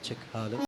Check. Hello!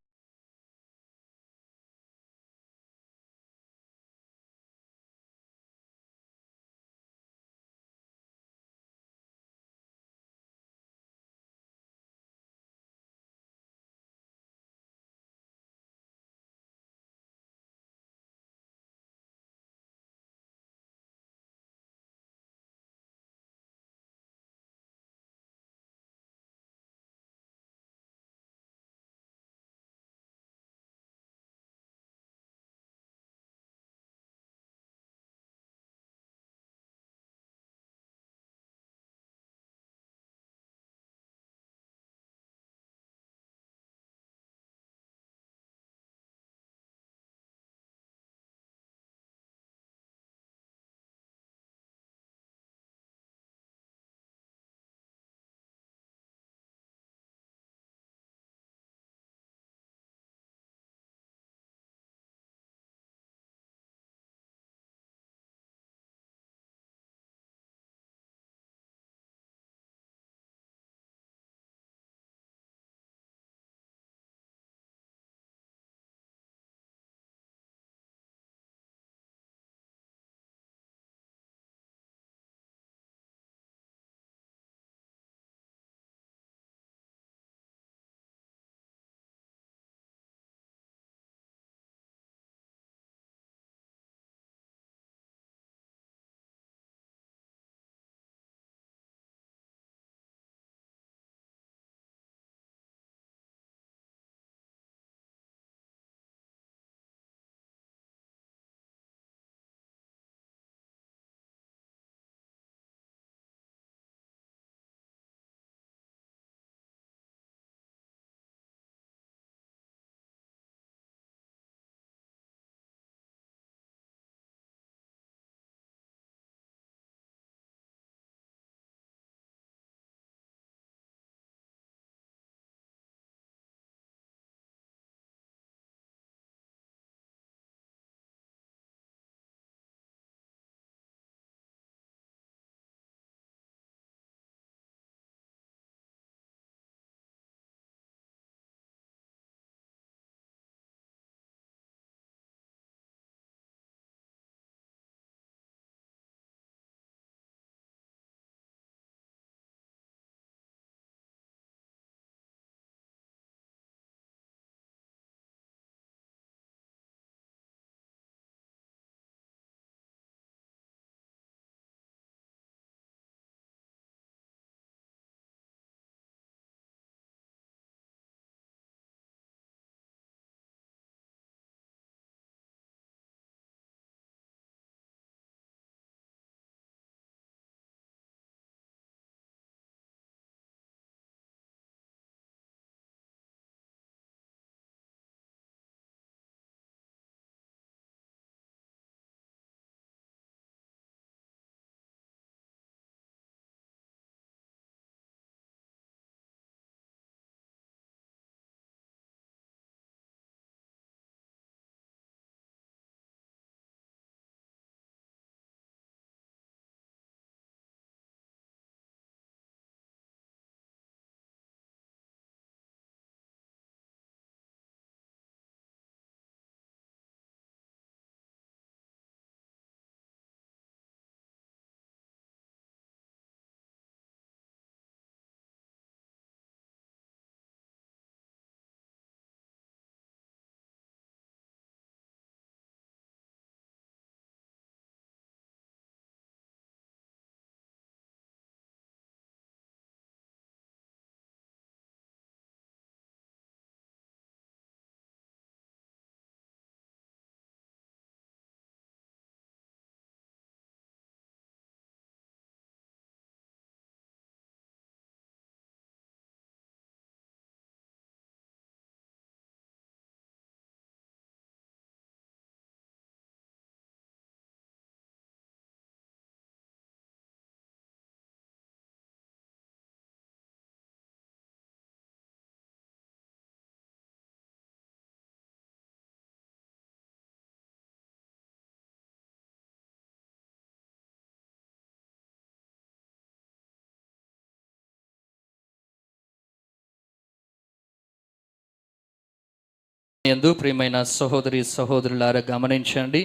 యందు ప్రియమైన సహోదరి సహోదరులారా గమనించండి.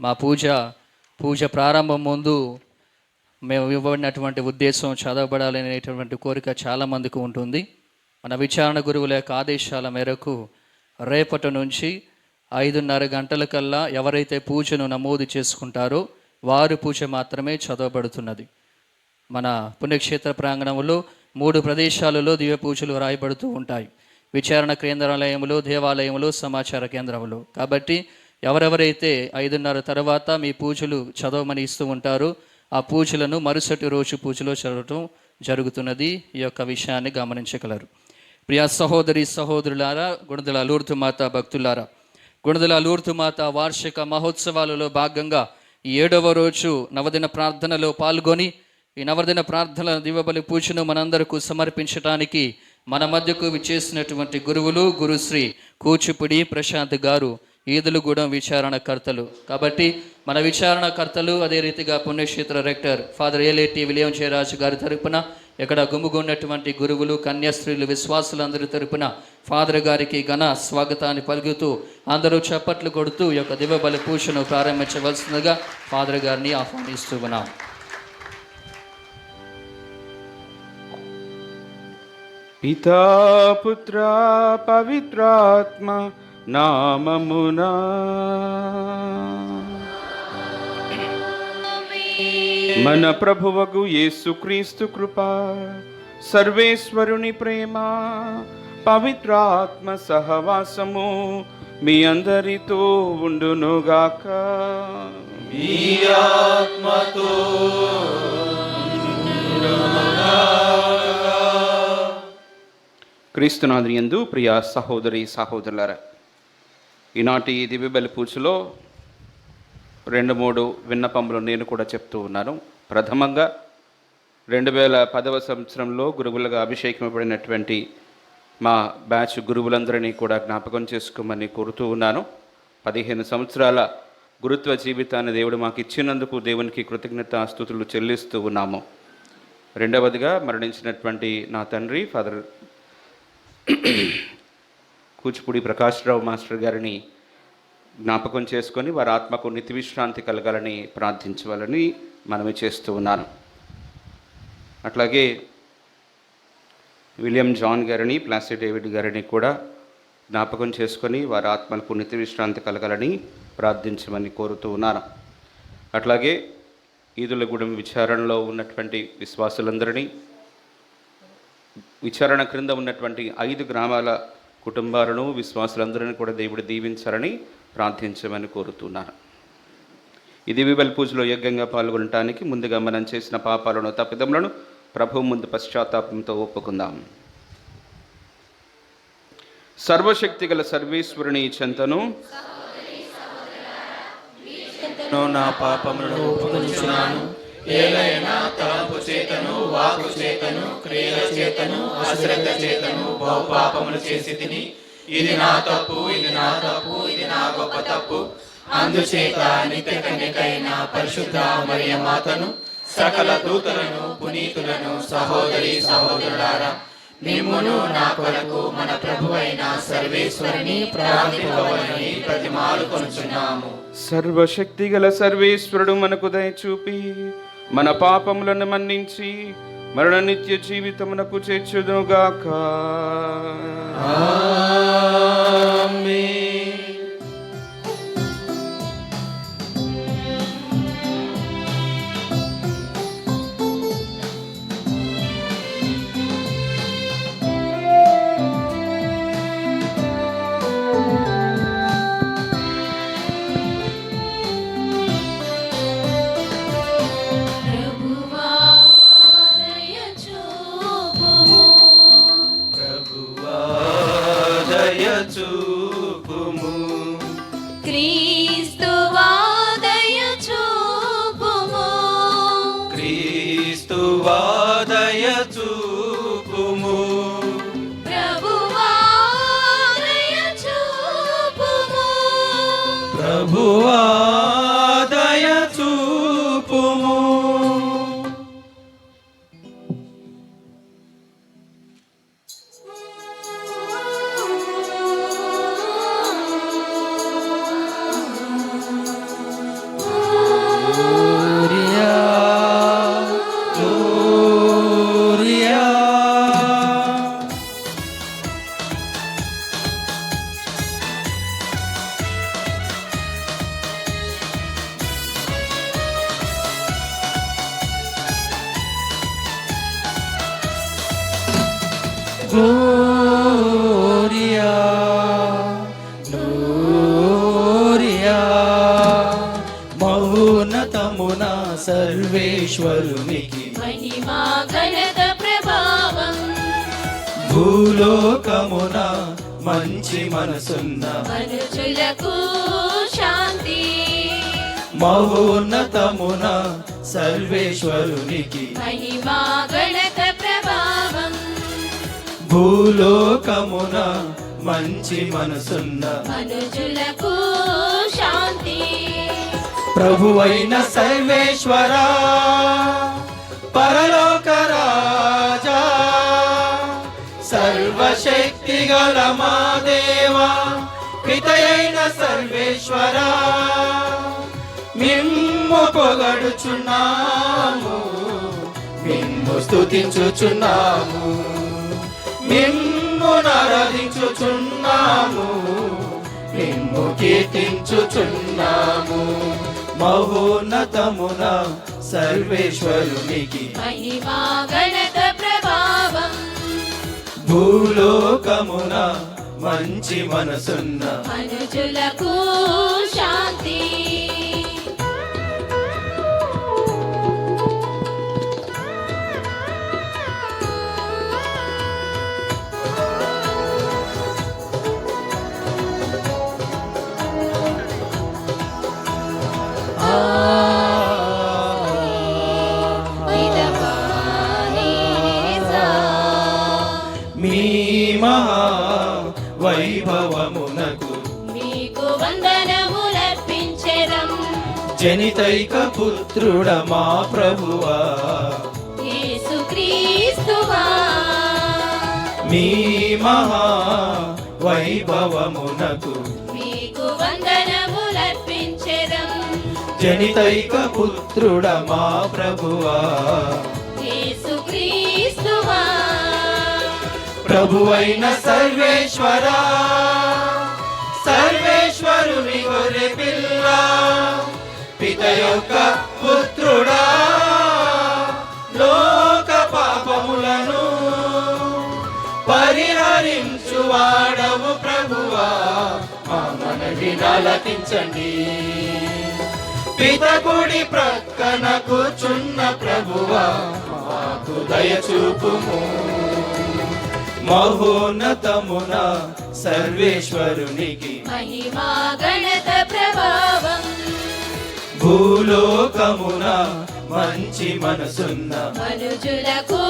మా పూజ ప్రారంభం ముందు మేము ఇవ్వబడినటువంటి ఉద్దేశం చదవబడాలనేటువంటి కోరిక చాలామందికి ఉంటుంది. మన విచారణ గురువుల యొక్క ఆదేశాల మేరకు రేపటి నుంచి 5:30 గంటలకల్లా ఎవరైతే పూజను నమోదు చేసుకుంటారో వారి పూజ మాత్రమే చదవబడుతున్నది. మన పుణ్యక్షేత్ర ప్రాంగణంలో 3 ప్రదేశాలలో దివ్య పూజలు రాయబడుతూ ఉంటాయి. విచారణ కేంద్రాలయంలో, దేవాలయంలో, సమాచార కేంద్రంలో. కాబట్టి ఎవరెవరైతే 5:30 తర్వాత మీ పూజలు చదవమని ఇస్తూ ఉంటారో ఆ పూజలను మరుసటి రోజు పూజలో చదవటం జరుగుతున్నది. ఈ యొక్క విషయాన్ని గమనించగలరు. ప్రియ సహోదరి సహోదరులారా, గుణదల లూర్దు మాత భక్తులారా, గుణదల లూర్దు మాత వార్షిక మహోత్సవాలలో భాగంగా ఈ 7వ రోజు నవదిన ప్రార్థనలో పాల్గొని ఈ నవదిన ప్రార్థనల దివ్యబలి పూజను మనందరకు సమర్పించడానికి మన మధ్యకు విచ్చేసినటువంటి గురువులు గురుశ్రీ కూచిపూడి ప్రశాంత్ గారు, ఈదులగూడెం విచారణకర్తలు. కాబట్టి మన విచారణకర్తలు, అదే రీతిగా పుణ్యక్షేత్ర rector father Eleti William Jayaraju గారి తరపున, ఇక్కడ గుమ్ముగున్నటువంటి గురువులు, కన్యాస్త్రీలు, విశ్వాసులందరి తరపున ఫాదర్ గారికి ఘన స్వాగతాన్ని పలుకుతూ అందరూ చప్పట్లు కొడుతూ ఈ యొక్క దివ్యబలి పూజను ప్రారంభించవలసిందిగా ఫాదర్ గారిని ఆహ్వానిస్తూ ఉన్నాం. పితా పుత్ర పవిత్రాత్మ నామమునా మన ప్రభువగు యేసుక్రీస్తు కృప, సర్వేశ్వరుని ప్రేమ, పవిత్రాత్మ సహవాసము మీ అందరితో ఉండునుగాక. మీ ఆత్మతో క్రీస్తునాథుని యందు ప్రియ సహోదరి సహోదరులారా, ఈనాటి దివ్యబలి పూజలో 2-3 విన్నపములు నేను కూడా చెప్తూ ఉన్నాను. ప్రథమంగా 2010వ సంవత్సరంలో గురువులుగా అభిషేకమైనటువంటి మా బ్యాచ్ గురువులందరినీ కూడా జ్ఞాపకం చేసుకోమని కోరుతూ ఉన్నాను. 15 సంవత్సరాల గురుత్వ జీవితాన్ని దేవుడు మాకు ఇచ్చినందుకు దేవునికి కృతజ్ఞతాస్తుతులు చెల్లిస్తూ ఉన్నాము. రెండవదిగా మరణించినటువంటి నా తండ్రి ఫాదర్ కూచిపూడి ప్రకాశ్రావు మాస్టర్ గారిని జ్ఞాపకం చేసుకొని వారి ఆత్మకు నిత్య విశ్రాంతి కలగాలని ప్రార్థించవాలని మనవి చేస్తూ ఉన్నాను. అట్లాగే విలియం జాన్ గారిని, ప్లాసీ డేవిడ్ గారిని కూడా జ్ఞాపకం చేసుకొని వారి ఆత్మలకు నిత్య విశ్రాంతి కలగాలని ప్రార్థించమని కోరుతూ ఉన్నాను. అట్లాగే ఈదులగూడెం విచారణలో ఉన్నటువంటి విశ్వాసులందరినీ, విచారణ క్రింద ఉన్నటువంటి 5 గ్రామాల కుటుంబాలను, విశ్వాసులందరినీ కూడా దేవుడు దీవించాలని ప్రార్థించమని కోరుతున్నాను. ఈ దివ్యబలి పూజలో యజ్ఞంగా పాల్గొనడానికి ముందుగా మనం చేసిన పాపాలను, తప్పిదములను ప్రభువు ముందు పశ్చాత్తాపంతో ఒప్పుకుందాం. సర్వశక్తిగల సర్వేశ్వరుని చెంతను నా పాపములను ఒప్పుకొనుచున్నాను. ఏలైనా తలంపు చేతను, వాక్కు చేతను, క్రియల చేతను, అశ్రద్ధ చేతను బహుపాపములు చేసి తిని, ఇది నా తప్పు, ఇది నా తప్పు, ఇది నా గొప్ప తప్పు. అందుచేత నిత్య కన్యకైన పరిశుద్ధ మరియ మాతను, సకల దూతలను, పునీతులను, సహోదరి సహోదరులారా, మిమ్మును నా కొరకు మన ప్రభువైన సర్వేశ్వరుని ప్రార్థింపవలెనని ప్రతిమాలుకొనుచున్నాము. సర్వశక్తిగల సర్వేశ్వరుడు మనకు దయచూపి మన పాపములను మన్నించి మరణ నిత్య జీవితమునకు చేర్చుదుగాక. ఆమేన్. చూపుము క్రీస్తువా దయ చూపుము, క్రీస్తువా దయ చూపుము, ప్రభువా దయ చూపుము, ప్రభువా దయ చూపుము. సర్వేశ్వరునికి మహిమా ఘనత ప్రభావం భూలోకమున మంచి మనసున్న మనుషులకు శాంతి మహోన్నతమున సర్వేశ్వరునికి మహిమా ఘనత ప్రభావం భూలోకమున మంచి మనసున్న మనుషులకు శాంతి ప్రభువైన సర్వేశ్వరా పరలోక రాజా సర్వశక్తి గల మా దేవా పితయైన సర్వేశ్వరా మిమ్ము పొగడుచున్నాము మిమ్ము స్తుతించుచున్నాము మిమ్ము ఆరాధించుచున్నాము మిమ్ము కీర్తించుచున్నాము మహోన్నతమున సర్వేశ్వరునికి మహిమా ఘనత ప్రభావం భూలోకమున మంచి మనసున్న మనుషులకు శాంతి మీ మహా వైభవమునకు మీకు వందనములర్పించెదం జనితైక పుత్రుడ మా ప్రభువా యేసుక్రీస్తువా మీ మహా వైభవమునకు మీకు వందనములర్పించెదం జనితైక పుత్రుడ మా ప్రభువా యేసుక్రీస్తువా ప్రభువైన సర్వేశ్వరా సర్వేశ్వరుని గొర్రె పిల్ల పిత యొక్క పుత్రుడా లోక పాపములను పరిహరించువాడవు ప్రభువా మా మనవి ఆలకించండి పిత కుడి ప్రక్కన కూర్చున్న ప్రభువా మాకు దయచూపుము మహోన్నతమున సర్వేశ్వరునికి మహిమా ఘనత ప్రభావం భూలోకమున మంచి మనసున్న మనుజులకు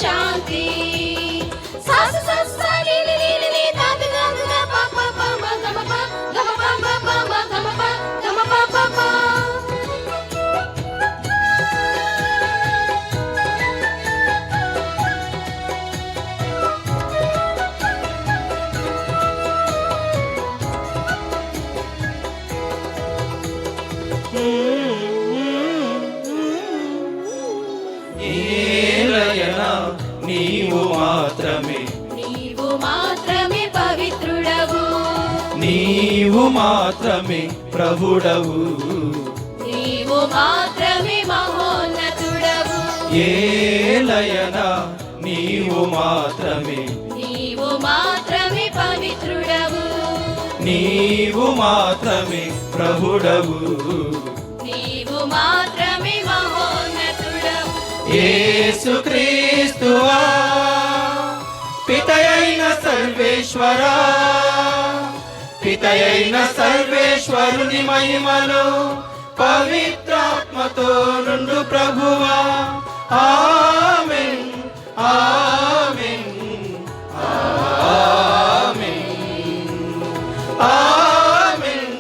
శాంతి సాసు సాసు సా ని ని ని ని ని దా దా దా దా పా పా పా మా గ మ పా గ మ పా పా పా మా గ మ పా గ మ పా పా పా ఏలయన నీవు మాత్రమే నీవు మాత్రమే పవిత్రుడవు నీవు మాత్రమే ప్రభుడవు నీవు మాత్రమే మహోన్నతుడవు ఏలయన నీవు మాత్రమే నీవు మాత్రమే పవిత్రుడవు నీవు మాత్రమే ప్రభుడవు నీవు మాత్రమే మహోన్నతుడవు యేసుక్రీస్తువా పితయైన సర్వేశ్వరా పితయైన సర్వేశ్వరుని మహిమలో పవిత్రాత్మతో నుండు ప్రభువా ఆమేన్ ఆమేన్ ఆమేన్ ఆమేన్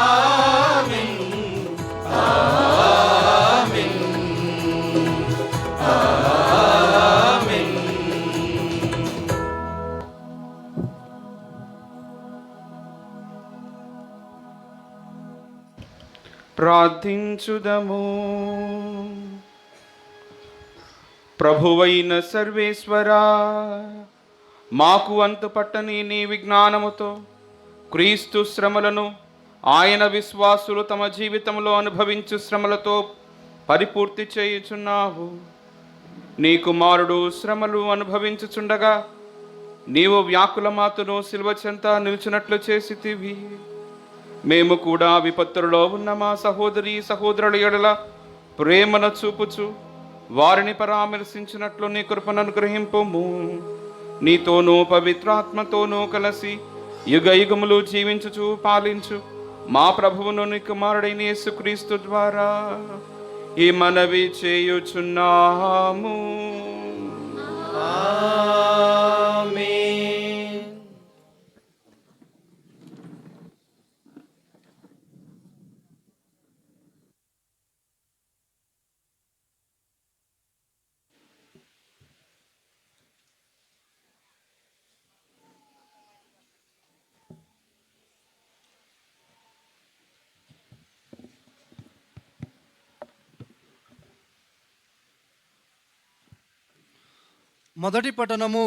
ఆమేన్ ఆమేన్ ఆమేన్ ప్రార్థించుదము. ప్రభువైన సర్వేశ్వరా, మాకు అంతు పట్టని నీ విజ్ఞానముతో క్రీస్తు శ్రమలను ఆయన విశ్వాసులు తమ జీవితంలో అనుభవించు శ్రమలతో పరిపూర్తి చేయుచున్నావు. నీ కుమారుడు శ్రమలు అనుభవించుచుండగా నీవు వ్యాకుల మాతును సిలువ చెంత నిలిచినట్లు చేసితివి. మేము కూడా విపత్తులలో ఉన్న మా సహోదరి సహోదరుల ఎడల ప్రేమను చూపుచు వారిని పరామర్శించినట్లు నీ కృపను అనుగ్రహింపుము. నీతోనూ పవిత్రాత్మతోనూ కలిసి యుగ యుగములు జీవించుచు పాలించు మా ప్రభువును నీ కుమారుడైన యేసుక్రీస్తు ద్వారా ఈ మనవి చేయుచున్నాము. ఆమేన్. మొదటి పట్టణము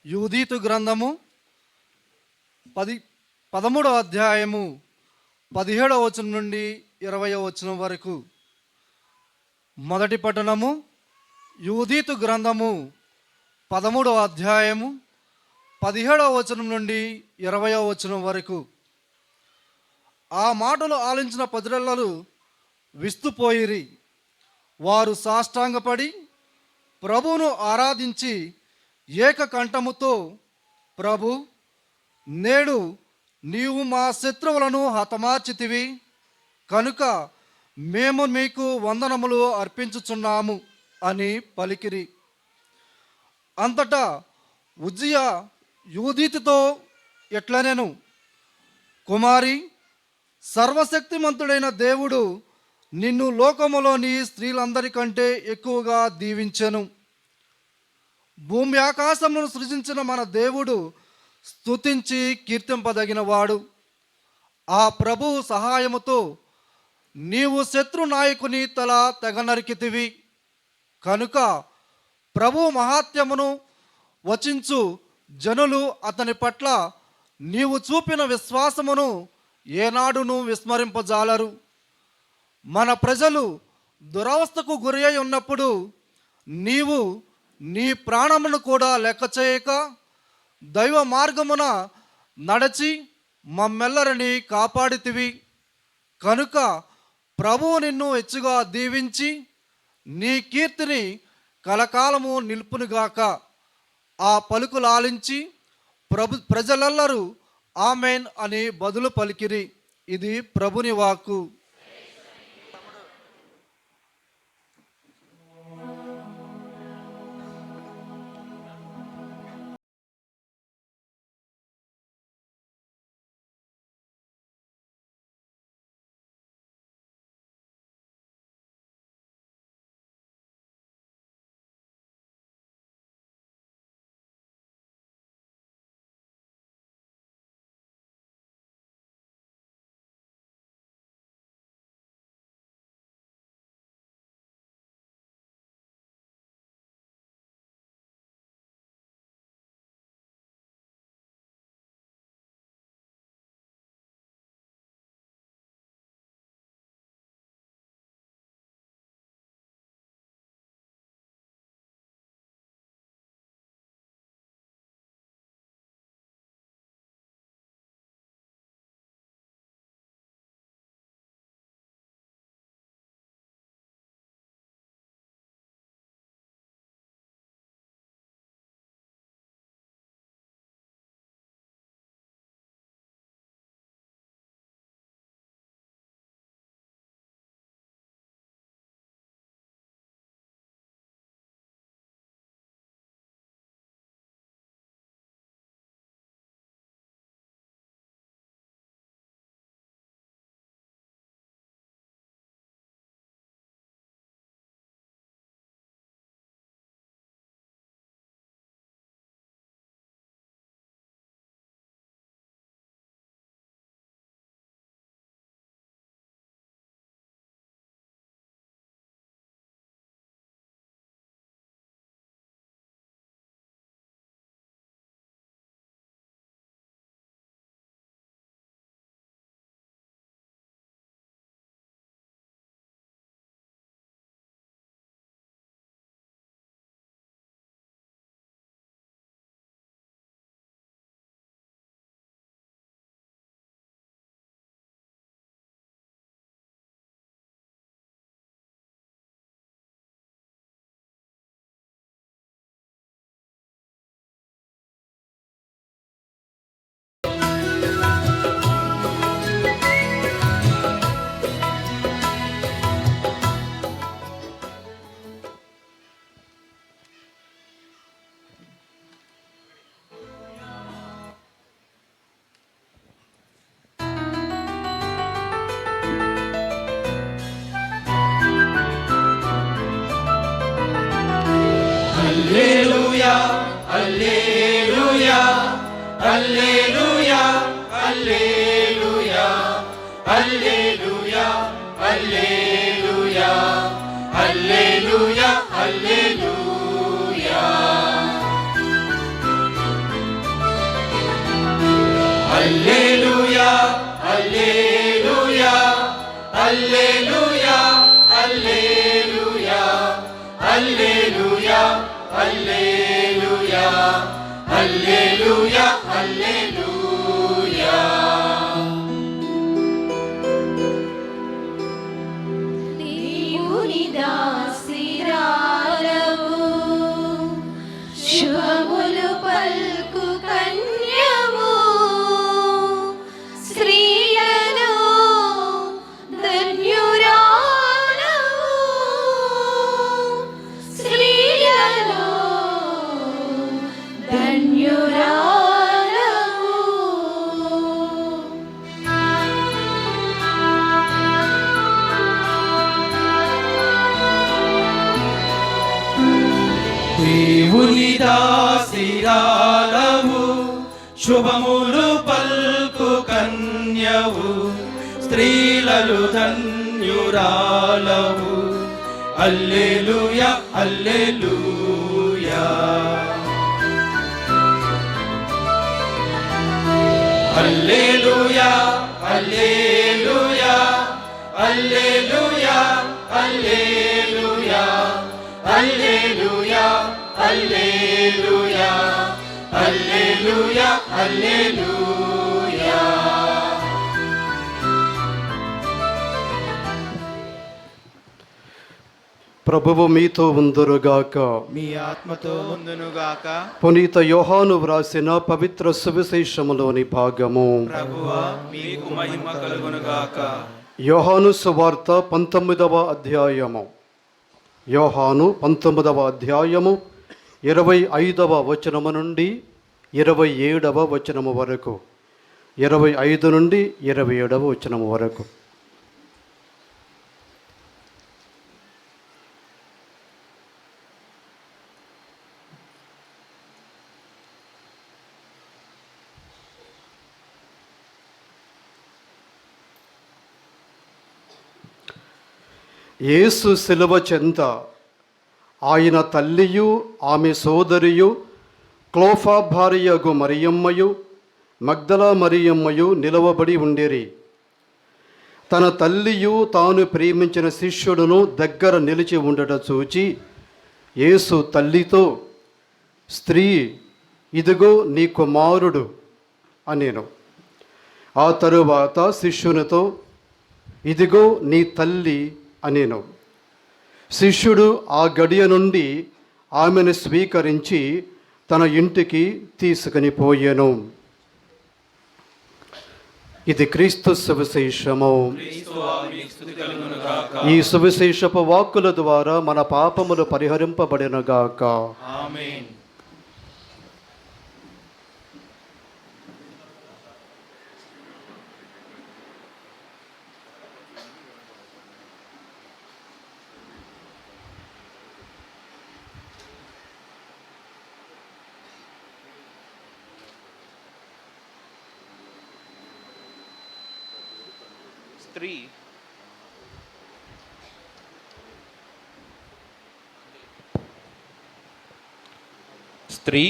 యూదీతు గ్రంథము 13వ అధ్యాయము 17వ వచనం నుండి 20వ వచనం వరకు. మొదటి పట్టణము యూదీతు గ్రంథము 13వ అధ్యాయము 17వ వచనం నుండి 20వ వచనం వరకు. ఆ మాటలు ఆలించిన ప్రజలెల్లరూ విస్తుపోయిరి. వారు సాష్టాంగపడి ప్రభువును ఆరాధించి ఏకకంఠముతో, ప్రభు, నేడు నీవు మా శత్రువులను హతమార్చితివి కనుక మేము మీకు వందనములు అర్పించుచున్నాము అని పలికిరి. అంతటా ఉజ్జియా యూదీతుతో ఎట్లనెను, కుమారి, సర్వశక్తిమంతుడైన దేవుడు నిన్ను లోకములోని స్త్రీలందరికంటే ఎక్కువగా దీవించెను. భూమి ఆకాశమును సృజించిన మన దేవుడు స్తుతించి కీర్తింపదగినవాడు. ఆ ప్రభువు సహాయముతో నీవు శత్రు నాయకుని తల తెగ నరికితివి కనుక ప్రభు మహాత్యమును వచించు జనులు అతని పట్ల నీవు చూపిన విశ్వాసమును ఏనాడును విస్మరింపజాలరు. మన ప్రజలు దురవస్థకు గురి అయి ఉన్నప్పుడు నీవు నీ ప్రాణమును కూడా లెక్క చేయక దైవ మార్గమున నడచి మమ్మెల్లరిని కాపాడితివి కనుక ప్రభువు నిన్ను హెచ్చుగా దీవించి నీ కీర్తిని కలకాలము నిలుపునుగాక. ఆ పలుకులు ఆలించి ప్రజలెల్లరూ ఆమెన్ అని బదులు పలికిరి. ఇది ప్రభుని వాక్కు. హల్లెలూయా hallelujah hallelujah hallelujah hallelujah hallelujah hallelujah hallelujah hallelujah hallelujah hallelujah hallelujah hallelujah హల్లెలూయా దేవుని దాసిరాలవు శుభములు పల్కు కన్యము స్త్రీలలో ధన్యురాలవు స్త్రీలలో ధన్యురాలవు దేవుని దాసిరాలవు శుభములు పల్కు కన్యవు స్త్రీలలు ధన్యురాలవు హల్లెలూయా hallelujah hallelujah hallelujah hallelujah hallelujah hallelujah hallelujah hallelujah హల్లెలూయా ప్రభువు మీతో ఉందురుగాక. మీ ఆత్మతో ఉందునుగాక. పునీత యోహాను వ్రాసిన పవిత్ర సువిశేషములోని భాగము. ప్రభువా మీకు మహిమ కలుగునుగాక. యోహాను సువార్త 19వ అధ్యాయము. యోహాను 19వ అధ్యాయము 25వ వచనము నుండి 27వ వచనము వరకు, 25 నుండి 27వ వచనము వరకు. యేసు శిలువ చెంత ఆయన తల్లియు ఆమె సోదరియు క్లోఫా భార్యగు మరియమ్మయు మగ్దలా మరియమ్మయు నిలవబడి ఉండేరి. తన తల్లియు తాను ప్రేమించిన శిష్యుడును దగ్గర నిలిచి ఉండట చూచి యేసు తల్లితో, స్త్రీ, ఇదిగో నీ కుమారుడు అనేను. ఆ తరువాత శిష్యునితో, ఇదిగో నీ తల్లి అనేను. శిష్యుడు ఆ గడియ నుండి ఆమెను స్వీకరించి తన ఇంటికి తీసుకుని పోయెను. ఇది క్రీస్తు సువిశేషము. ఈ సువిశేషపు వాక్కుల ద్వారా మన పాపములు పరిహరింపబడినగాక. ఆమేన్. స్త్రీ,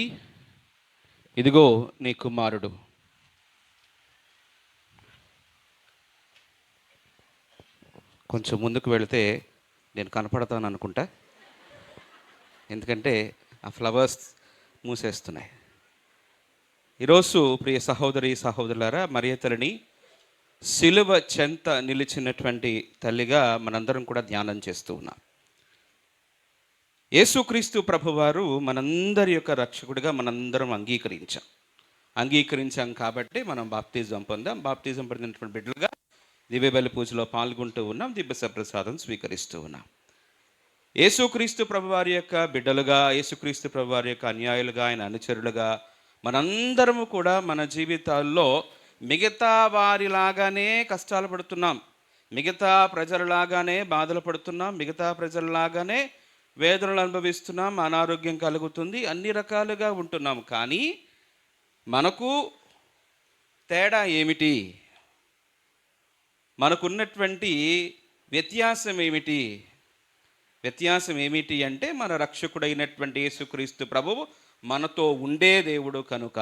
ఇదిగో నీ కుమారుడు. కొంచెం ముందుకు వెళితే నేను కనపడతాను అనుకుంటా, ఎందుకంటే ఆ ఫ్లవర్స్ మూసేస్తున్నాయి. ఈరోజు ప్రియ సహోదరి సహోదరులారా, మరియ తల్లిని సిలువ చెంత నిలిచినటువంటి తల్లిగా మనందరం కూడా ధ్యానం చేస్తూ ఉన్నాం. యేసుక్రీస్తు ప్రభువారు మనందరి యొక్క రక్షకుడిగా మనందరం అంగీకరించాం కాబట్టి మనం బాప్తిజం పొందాం. బాప్తిజం పొందినటువంటి బిడ్డలుగా దివ్యబలి పూజలో పాల్గొంటూ ఉన్నాం, దివ్య ప్రసాదం స్వీకరిస్తూ ఉన్నాం. యేసుక్రీస్తు ప్రభువారి యొక్క బిడ్డలుగా, యేసుక్రీస్తు ప్రభువారి యొక్క అన్యాయులుగా, ఆయన అనుచరులుగా మనందరము కూడా మన జీవితాల్లో మిగతా వారిలాగానే కష్టాలు పడుతున్నాం, మిగతా ప్రజలలాగానే బాధలు పడుతున్నాం, మిగతా ప్రజలలాగానే వేదనలు అనుభవిస్తున్నాం, అనారోగ్యం కలుగుతుంది, అన్ని రకాలుగా ఉంటున్నాం. కానీ మనకు తేడా ఏమిటి, మనకున్నటువంటి వ్యత్యాసం ఏమిటి? వ్యత్యాసం ఏమిటి అంటే మన రక్షకుడైనటువంటి యేసుక్రీస్తు ప్రభువు మనతో ఉండే దేవుడు కనుక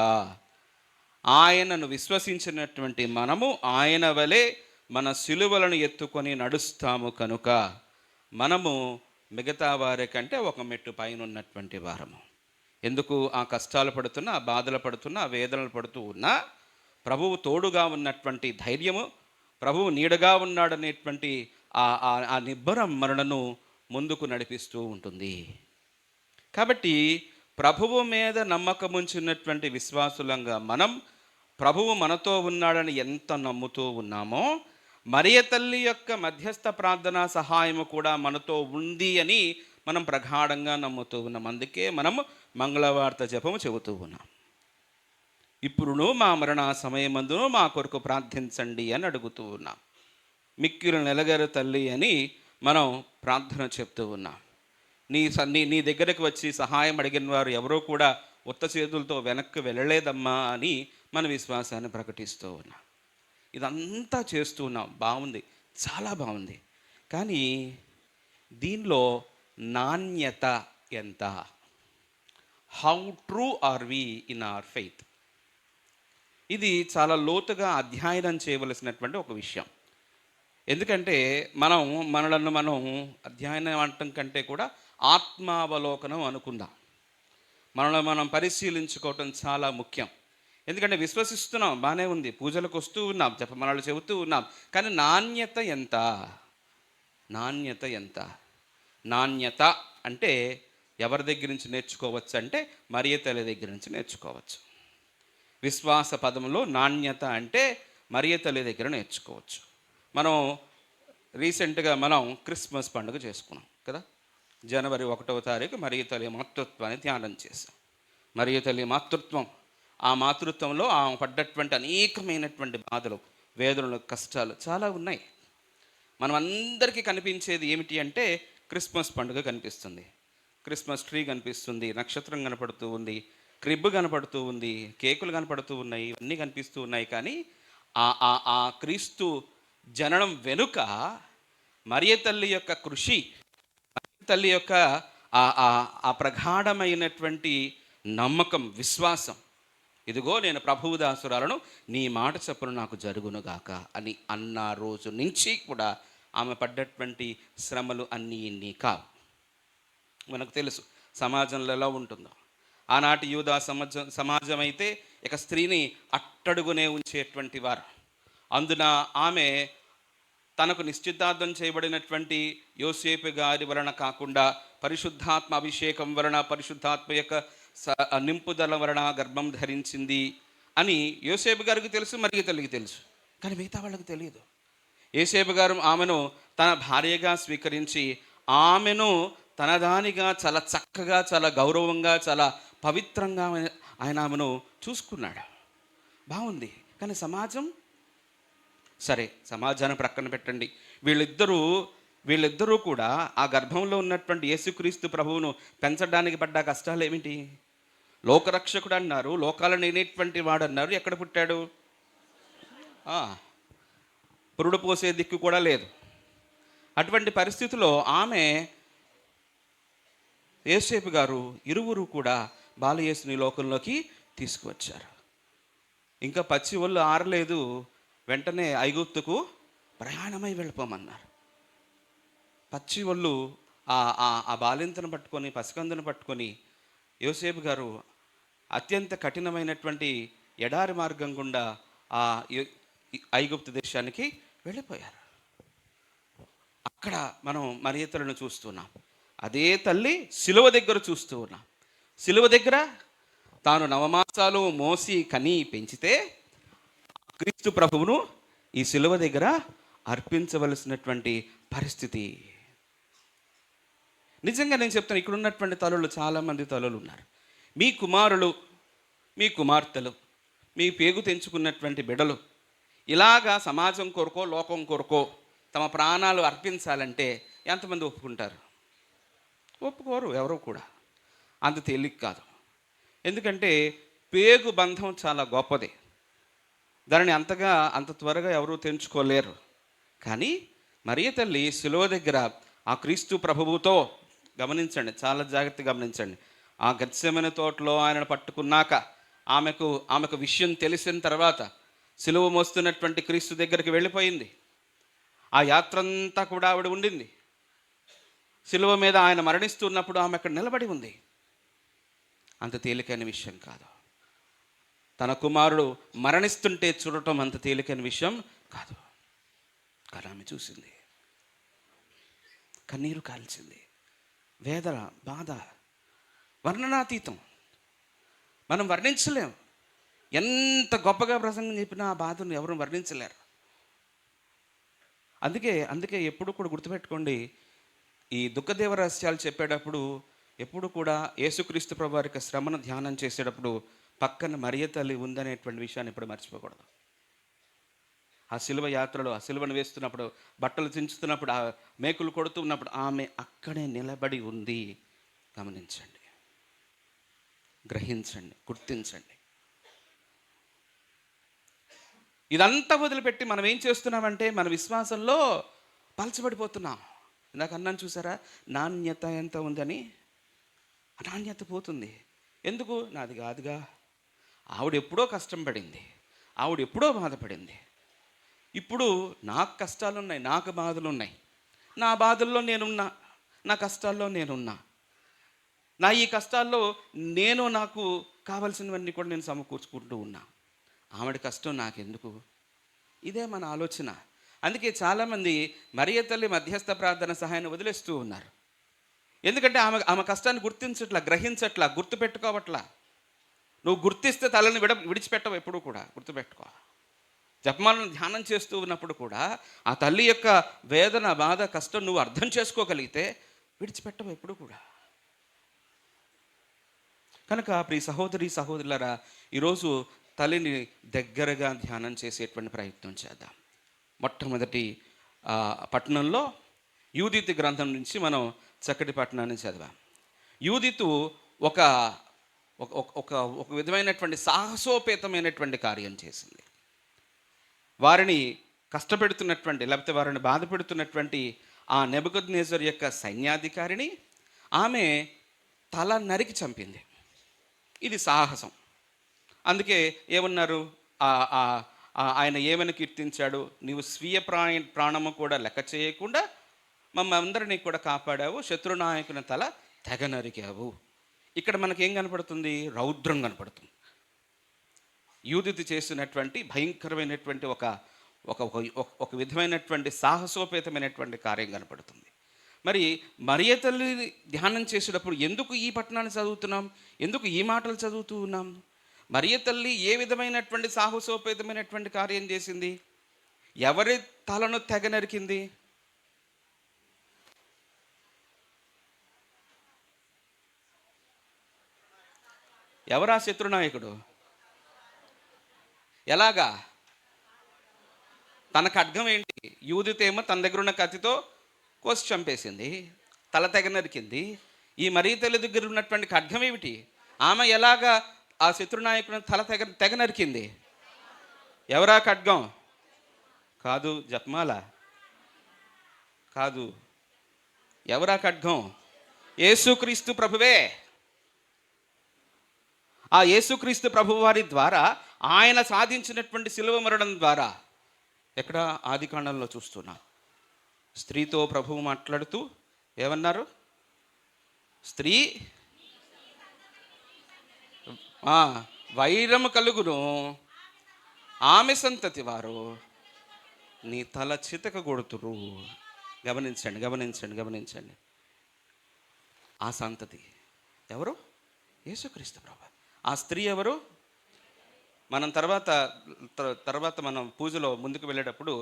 ఆయనను విశ్వసించినటువంటి మనము ఆయన వలె మన సిలువలను ఎత్తుకొని నడుస్తాము కనుక మనము మిగతా వారి కంటే ఒక మెట్టు పైన ఉన్నటువంటి వారము. ఎందుకు ఆ కష్టాలు పడుతున్నా, ఆ బాధలు పడుతున్నా, ఆ వేదనలు పడుతూ ఉన్నా ప్రభువు తోడుగా ఉన్నటువంటి ధైర్యము, ప్రభువు నీడగా ఉన్నాడనేటువంటి ఆ నిబ్బరం మనలను ముందుకు నడిపిస్తూ ఉంటుంది. కాబట్టి ప్రభువు మీద నమ్మకం ఉంచినటువంటి విశ్వాసులంగా మనం ప్రభువు మనతో ఉన్నాడని ఎంత నమ్ముతూ ఉన్నామో, మరియ తల్లి యొక్క మధ్యస్థ ప్రార్థనా సహాయము కూడా మనతో ఉంది అని మనం ప్రగాఢంగా నమ్ముతూ ఉన్నాం. అందుకే మనం మంగళవార్త జపము చెబుతూ ఉన్నాం. ఇప్పుడును మా మరణ సమయమందును మా కొరకు ప్రార్థించండి అని అడుగుతూ ఉన్నాం. మిక్కిలు నెలగరు తల్లి అని మనం ప్రార్థన చెప్తూ ఉన్నాం. నీ దగ్గరకు వచ్చి సహాయం అడిగిన వారు ఎవరో కూడా ఉత్త చేతులతో వెనక్కి వెళ్ళలేదమ్మా అని మన విశ్వాసాన్ని ప్రకటిస్తూ ఉన్నాం. ఇదంతా చేస్తూ ఉన్నాం, బాగుంది, చాలా బాగుంది. కానీ దీనిలో నాణ్యత ఎంత? How true are we in our faith? ఇది చాలా లోతుగా అధ్యయనం చేయవలసినటువంటి ఒక విషయం. ఎందుకంటే మనలను మనం అధ్యయనం అనటం కంటే కూడా ఆత్మావలోకనం అనుకుందాం. మనల్ని మనం పరిశీలించుకోవటం చాలా ముఖ్యం. ఎందుకంటే విశ్వసిస్తున్నాం, బాగానే ఉంది, పూజలకు వస్తూ ఉన్నాం, జపమాలలు చెబుతూ ఉన్నాం, కానీ నాణ్యత ఎంత? నాణ్యత ఎంత? నాణ్యత అంటే ఎవరి దగ్గర నుంచి నేర్చుకోవచ్చు అంటే మరియ తల్లి దగ్గర నుంచి నేర్చుకోవచ్చు. విశ్వాస పదంలో నాణ్యత అంటే మరియ తల్లి దగ్గర నేర్చుకోవచ్చు. మనం రీసెంట్గా క్రిస్మస్ పండుగ చేసుకున్నాం కదా. జనవరి 1వ తారీఖు మరియ తల్లి మాతృత్వాన్ని ధ్యానం చేశాం. మరియ తల్లి మాతృత్వం, ఆ మాతృత్వంలో ఆమె పడ్డటువంటి అనేకమైనటువంటి బాధలు, వేదనలు, కష్టాలు చాలా ఉన్నాయి. మనం అందరికీ కనిపించేది ఏమిటి అంటే క్రిస్మస్ పండుగ కనిపిస్తుంది, క్రిస్మస్ ట్రీ కనిపిస్తుంది, నక్షత్రం కనపడుతూ ఉంది, క్రిబ్ కనపడుతూ ఉంది, కేకులు కనపడుతూ ఉన్నాయి, ఇవన్నీ కనిపిస్తూ ఉన్నాయి. కానీ ఆ క్రీస్తు జననం వెనుక మరియ తల్లి యొక్క కృషి, మరియ తల్లి యొక్క ఆ ప్రగాఢమైనటువంటి నమ్మకం, విశ్వాసం, ఇదిగో నేను ప్రభువు దాసురాలను, నీ మాట చొప్పున నాకు జరుగునుగాక అని అన్న రోజు నుంచి కూడా ఆమె పడ్డటువంటి శ్రమలు అన్నీ ఇన్ని కావు. మనకు తెలుసు సమాజంలో ఎలా ఉంటుందో. ఆనాటి యూదా సమాజం అయితే ఇక స్త్రీని అట్టడుగునే ఉంచేటువంటి వారు. అందున ఆమె తనకు నిశ్చితార్థం చేయబడినటువంటి యోసేపు గారి వలన కాకుండా పరిశుద్ధాత్మ అభిషేకం వలన, పరిశుద్ధాత్మ యొక్క నింపుదల వలన గర్భం ధరించింది అని యోసేపు గారికి తెలుసు, మరియ తల్లికి తెలుసు. కానీ మిగతా వాళ్ళకి తెలియదు. యోసేపు గారు ఆమెను తన భార్యగా స్వీకరించి ఆమెను తనదానిగా చాలా చక్కగా, చాలా గౌరవంగా, చాలా పవిత్రంగా ఆయన ఆమెను చూసుకున్నాడు. బాగుంది. కానీ సమాజం, సరే సమాజాన్ని ప్రక్కన పెట్టండి, వీళ్ళిద్దరూ కూడా ఆ గర్భంలో ఉన్నటువంటి యేసుక్రీస్తు ప్రభువును పెంచడానికి పడ్డ కష్టాలు ఏమిటి? లోకరక్షకుడు అన్నారు, లోకాలను నేనేటువంటి వాడు అన్నారు. ఎక్కడ పుట్టాడు? పురుడు పోసే దిక్కు కూడా లేదు. అటువంటి పరిస్థితిలో ఆమె, యోసేపు గారు, ఇరువురు కూడా బాలయేసుని లోకంలోకి తీసుకువచ్చారు. ఇంకా పచ్చి ఒళ్ళు ఆరలేదు, వెంటనే ఐగుప్తుకు ప్రయాణమై వెళ్ళిపోమన్నారు. పచ్చి ఒళ్ళు ఆ బాలింతను పట్టుకొని, పసికందును పట్టుకొని యోసేపు గారు అత్యంత కఠినమైనటువంటి ఎడారి మార్గం గుండా ఆ ఐగుప్తు దేశానికి వెళ్ళిపోయారు. అక్కడ మనం మరియ తల్లిని చూస్తున్నాం. అదే తల్లి శిలువ దగ్గర చూస్తూ ఉన్నాం. శిలువ దగ్గర తాను 9 మాసాలు మోసి కని పెంచితే క్రీస్తు ప్రభువును ఈ శిలువ దగ్గర అర్పించవలసినటువంటి పరిస్థితి. నిజంగా నేను చెప్తాను, ఇక్కడ ఉన్నటువంటి తల్లులు, చాలామంది తల్లులు ఉన్నారు. మీ కుమారులు, మీ కుమార్తెలు, మీ పేగు తెంచుకున్నటువంటి బిడ్డలు ఇలాగా సమాజం కొరకో, లోకం కొరకో తమ ప్రాణాలు అర్పించాలంటే ఎంతమంది ఒప్పుకుంటారు? ఒప్పుకోరు ఎవరో కూడా. అంత తేలిక కాదు. ఎందుకంటే పేగు బంధం చాలా గొప్పది. దానిని అంత త్వరగా ఎవరూ తెంచుకోలేరు. కానీ మరియ తల్లి శిలువ దగ్గర ఆ క్రీస్తు ప్రభువుతో, గమనించండి, చాలా జాగ్రత్తగా గమనించండి, ఆ గెత్సెమనే తోటలో ఆయనను పట్టుకున్నాక ఆమెకు విషయం తెలిసిన తర్వాత శిలువ మోస్తున్నటువంటి క్రీస్తు దగ్గరికి వెళ్ళిపోయింది. ఆ యాత్ర అంతా కూడా ఆవిడ ఉండింది. శిలువ మీద ఆయన మరణిస్తున్నప్పుడు ఆమె అక్కడ నిలబడి ఉంది. అంత తేలికైన విషయం కాదు. తన కుమారుడు మరణిస్తుంటే చూడటం అంత తేలికైన విషయం కాదు. కానీ ఆమె చూసింది, కన్నీరు కాల్చింది, వేదన, బాధ వర్ణనాతీతం, మనం వర్ణించలేం. ఎంత గొప్పగా ప్రసంగం చెప్పినా ఆ బాధను ఎవరు వర్ణించలేరు. అందుకే ఎప్పుడు కూడా గుర్తుపెట్టుకోండి, ఈ దుఃఖదేవ రహస్యాలు చెప్పేటప్పుడు ఎప్పుడు కూడా యేసుక్రీస్తు ప్రభు వారి యొక్క శ్రమను ధ్యానం చేసేటప్పుడు పక్కన మరియ తల్లి ఉందనేటువంటి విషయాన్ని ఎప్పుడు మర్చిపోకూడదు. ఆ శిలువ యాత్రలో, ఆ శిలువను వేస్తున్నప్పుడు, బట్టలు చించుతున్నప్పుడు, ఆ మేకులు కొడుతున్నప్పుడు ఆమె అక్కడే నిలబడి ఉంది. గమనించండి, గ్రహించండి, గుర్తించండి. ఇదంతా వదిలిపెట్టి మనం ఏం చేస్తున్నామంటే మన విశ్వాసంలో పలచబడిపోతున్నాం. ఇందాక అన్నాను చూసారా, నాణ్యత ఎంత ఉందని. ఆ నాణ్యత పోతుంది. ఎందుకు? నాది కాదుగా, ఆవిడ ఎప్పుడో కష్టం పడింది, ఆవిడ ఎప్పుడో బాధపడింది. ఇప్పుడు నాకు కష్టాలు ఉన్నాయి, నాకు బాధలు ఉన్నాయి, నా బాధల్లో నేనున్నా, నా కష్టాల్లో నేనున్నా, నా ఈ కష్టాల్లో నాకు కావలసినవన్నీ కూడా నేను సమకూర్చుకుంటూ ఉన్నా. ఆవిడ కష్టం నాకెందుకు? ఇదే మన ఆలోచన. అందుకే చాలామంది మరియ తల్లి మధ్యస్థ ప్రార్థన సహాయాన్ని వదిలేస్తూ ఉన్నారు. ఎందుకంటే ఆమె కష్టాన్ని గుర్తించట్లా, గ్రహించట్లా, గుర్తుపెట్టుకోవట్లా. నువ్వు గుర్తిస్తే తలని విడిచిపెట్టవు. ఎప్పుడు కూడా గుర్తుపెట్టుకో. జపమాలను ధ్యానం చేస్తూ ఉన్నప్పుడు కూడా ఆ తల్లి యొక్క వేదన, బాధ, కష్టం నువ్వు అర్థం చేసుకోగలిగితే విడిచిపెట్టవు ఎప్పుడు కూడా. కనుక ప్రియ సహోదరి సహోదరులారా, ఈరోజు తల్లిని దగ్గరగా ధ్యానం చేసేటువంటి ప్రయత్నం చేద్దాం. మొట్టమొదటి పట్టణంలో యూదితు గ్రంథం నుంచి మనం చక్కటి పట్టణాన్ని చదివాం. యూదితు ఒక ఒక విధమైనటువంటి సాహసోపేతమైనటువంటి కార్యం చేసింది. వారిని కష్టపెడుతున్నటువంటి, లేకపోతే వారిని బాధ పెడుతున్నటువంటి ఆ నెబుకద్నెజర్ యొక్క సైన్యాధికారిని ఆమె తల నరికి చంపింది. ఇది సాహసం. అందుకే ఏమన్నారు, ఆయన ఏమని కీర్తించాడు? నీవు స్వీయ ప్రాణము కూడా లెక్క చేయకుండా మమ్మల్ని అందరినీ కూడా కాపాడావు, శత్రునాయకుని తల తెగ నరికావు. ఇక్కడ మనకేం కనపడుతుంది? రౌద్రం కనపడుతుంది. యూదితు చేసినటువంటి భయంకరమైనటువంటి ఒక విధమైనటువంటి సాహసోపేతమైనటువంటి కార్యం కనపడుతుంది. మరి మరియ తల్లి ధ్యానం చేసేటప్పుడు ఎందుకు ఈ పట్టణాన్ని చదువుతున్నాం? ఎందుకు ఈ మాటలు చదువుతూ ఉన్నాం? మరియ తల్లి ఏ విధమైనటువంటి సాహసోపేతమైనటువంటి కార్యం చేసింది? ఎవరి తలను తెగ నరికింది? ఎవరా శత్రునాయకుడు? ఎలాగా? తన ఖడ్గం ఏంటి? యూదితేమో తన దగ్గర ఉన్న కత్తితో కోసి చంపేసింది, తల తెగ నరికింది. ఈ మరియ తల్లి దగ్గర ఉన్నటువంటి ఖడ్గం ఏమిటి? ఆమె ఎలాగా ఆ శత్రునాయకుని తల తెగ నరికింది? ఎవరా ఖడ్గం? కాదు, జపమాల కాదు. ఎవరా ఖడ్గం? యేసుక్రీస్తు ప్రభువే. ఆ యేసుక్రీస్తు ప్రభు వారి ద్వారా ఆయన సాధించినటువంటి శిలువ మరణం ద్వారా, ఎక్కడ? ఆదికాండంలో చూస్తున్నా. స్త్రీతో ప్రభువు మాట్లాడుతూ ఏమన్నారు? స్త్రీ వైరము కలుగును, ఆమె సంతతి వారు నీ తల చితక కొడుతురు. గమనించండి, గమనించండి, గమనించండి. ఆ సంతతి ఎవరు? యేసుక్రీస్తు ప్రభు. ఆ స్త్రీ ఎవరు? మనం తర్వాత మనం పూజలో ముందుకు వెళ్ళేటప్పుడు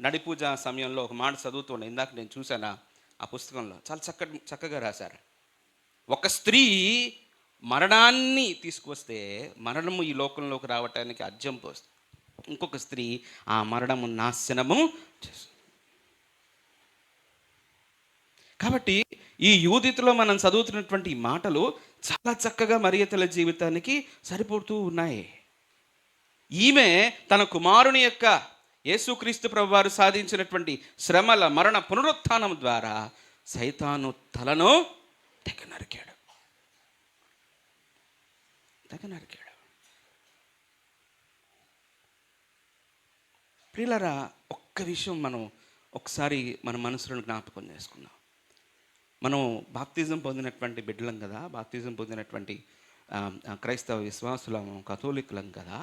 నడి పూజ సమయంలో ఒక మాట చదువుతుండే, ఇందాక నేను చూశాను ఆ పుస్తకంలో, చాలా చక్కగా రాశారు. ఒక స్త్రీ మరణాన్ని తీసుకొస్తే, మరణము ఈ లోకంలోకి రావటానికి అజ్జం పోస్తుంది. ఇంకొక స్త్రీ ఆ మరణము నాశనము చేస్తుంది. కాబట్టి ఈ యూదితులో మనం చదువుతున్నటువంటి మాటలు చాలా చక్కగా మరియ తల్లి జీవితానికి సరిపోతూ ఉన్నాయి. ఈమె తన కుమారుని యొక్క యేసుక్రీస్తు ప్రభువారు సాధించినటువంటి శ్రమల మరణ పునరుత్థానం ద్వారా సైతాను తలను తెగ నరికాడు. ప్రియులారా, ఒక్క విషయం మనం ఒకసారి మన మనసులను జ్ఞాపకం చేసుకుందాం. మనం బాప్తిజం పొందినటువంటి బిడ్డలం కదా, బాప్తిజం పొందినటువంటి క్రైస్తవ విశ్వాసులం, కథోలికులం కదా.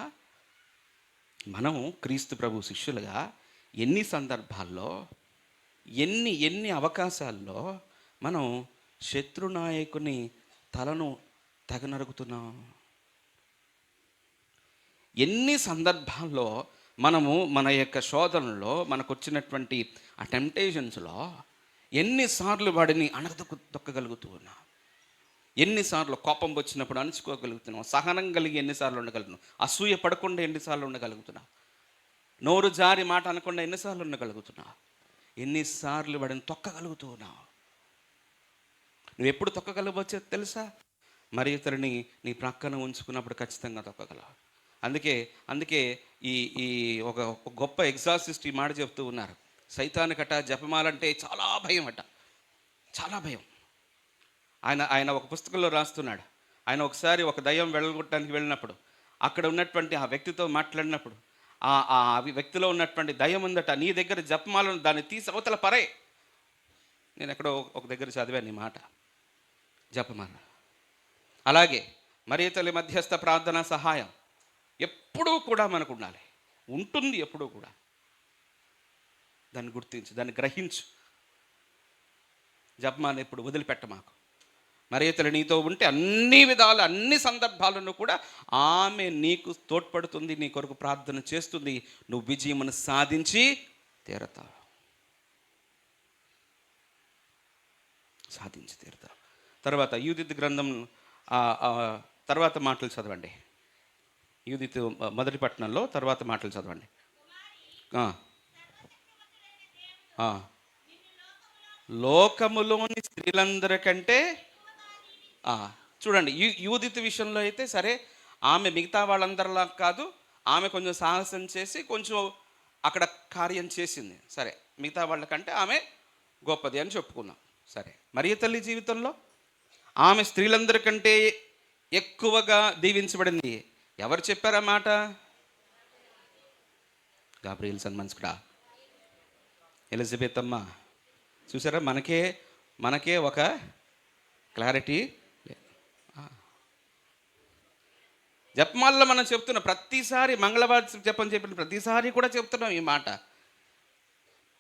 మనం క్రీస్తు ప్రభు శిష్యులుగా ఎన్ని సందర్భాల్లో, ఎన్ని అవకాశాల్లో మనం శత్రునాయకుని తలను తెగ నరుగుతున్నాం. ఎన్ని సందర్భాల్లో మనము మన యొక్క శోధనలో, మనకు వచ్చినటువంటి ఆ టెంప్టేషన్స్లో ఎన్నిసార్లు వాడిని తొక్కగలుగుతూ ఉన్నాం. ఎన్నిసార్లు కోపం వచ్చినప్పుడు అణుచుకోగలుగుతున్నాం. సహనం కలిగి ఎన్నిసార్లు ఉండగలుగుతున్నాం. అసూయ పడకుండా ఎన్నిసార్లు ఉండగలుగుతున్నాం. నోరు జారి మాట అనకుండా ఎన్నిసార్లు ఉండగలుగుతున్నావు. ఎన్నిసార్లు వాడిని తొక్కగలుగుతూ ఉన్నావు. నువ్వు ఎప్పుడు తొక్కగలవచ్చో తెలుసా? మరి ఇతరుని నీ ప్రక్కన ఉంచుకున్నప్పుడు ఖచ్చితంగా తొక్కగలవు. అందుకే ఈ ఒక గొప్ప ఎగ్జాసిస్ట్ ఈ మాట చెప్తూ ఉన్నారు. సైతానికట జపమాలంటే చాలా భయం అట, చాలా భయం. ఆయన ఒక పుస్తకంలో రాస్తున్నాడు. ఆయన ఒకసారి ఒక దయ్యం వెళ్ళగొట్టడానికి వెళ్ళినప్పుడు అక్కడ ఉన్నటువంటి ఆ వ్యక్తితో మాట్లాడినప్పుడు ఆ వ్యక్తిలో ఉన్నటువంటి దయ్యం ఉందట, నీ దగ్గర జపమాలను దాన్ని తీసి అవతల పరే. నేను ఎక్కడో ఒక దగ్గర చదివాను ఈ మాట, జపమాల. అలాగే మరియ తల్లి మధ్యస్థ ప్రార్థన సహాయం ఎప్పుడూ కూడా మనకు ఉండాలి, ఉంటుంది ఎప్పుడూ కూడా. దాన్ని గుర్తించు, దాన్ని గ్రహించు. జపమాలను ఎప్పుడు వదిలిపెట్ట మాకు. మరియ తల్లి నీతో ఉంటే అన్ని విధాలు, అన్ని సందర్భాలను కూడా ఆమె నీకు తోడ్పడుతుంది, నీ కొరకు ప్రార్థన చేస్తుంది. నువ్వు విజయమును సాధించి తీరతావు, సాధించి తీరతావు. తర్వాత యూదిత్ గ్రంథం తర్వాత మాటలు చదవండి. యూదిత్ మొదటి పట్టణంలో తర్వాత మాటలు చదవండి. లోకములోని స్త్రీలందరికంటే చూడండి, యూదిత్ విషయంలో అయితే సరే, ఆమె మిగతా వాళ్ళందరిలా కాదు. ఆమె కొంచెం సాహసం చేసి కొంచెం అక్కడ కార్యం చేసింది. సరే, మిగతా వాళ్ళకంటే ఆమె గొప్పది అని చెప్పుకుందాం. సరే, మరియ తల్లి జీవితంలో ఆమె స్త్రీలందరికంటే ఎక్కువగా దీవించబడింది. ఎవరు చెప్పారా మాట? గాబ్రియల్ సన్మాన్స్కుడా, ఎలిజబెత్ అమ్మ. చూసారా, మనకే ఒక క్లారిటీ. జపమాలలో మనం చెప్తున్నాం ప్రతిసారి, మంగళవారం జపం చెప్పిన ప్రతిసారి కూడా చెప్తున్నాం ఈ మాట.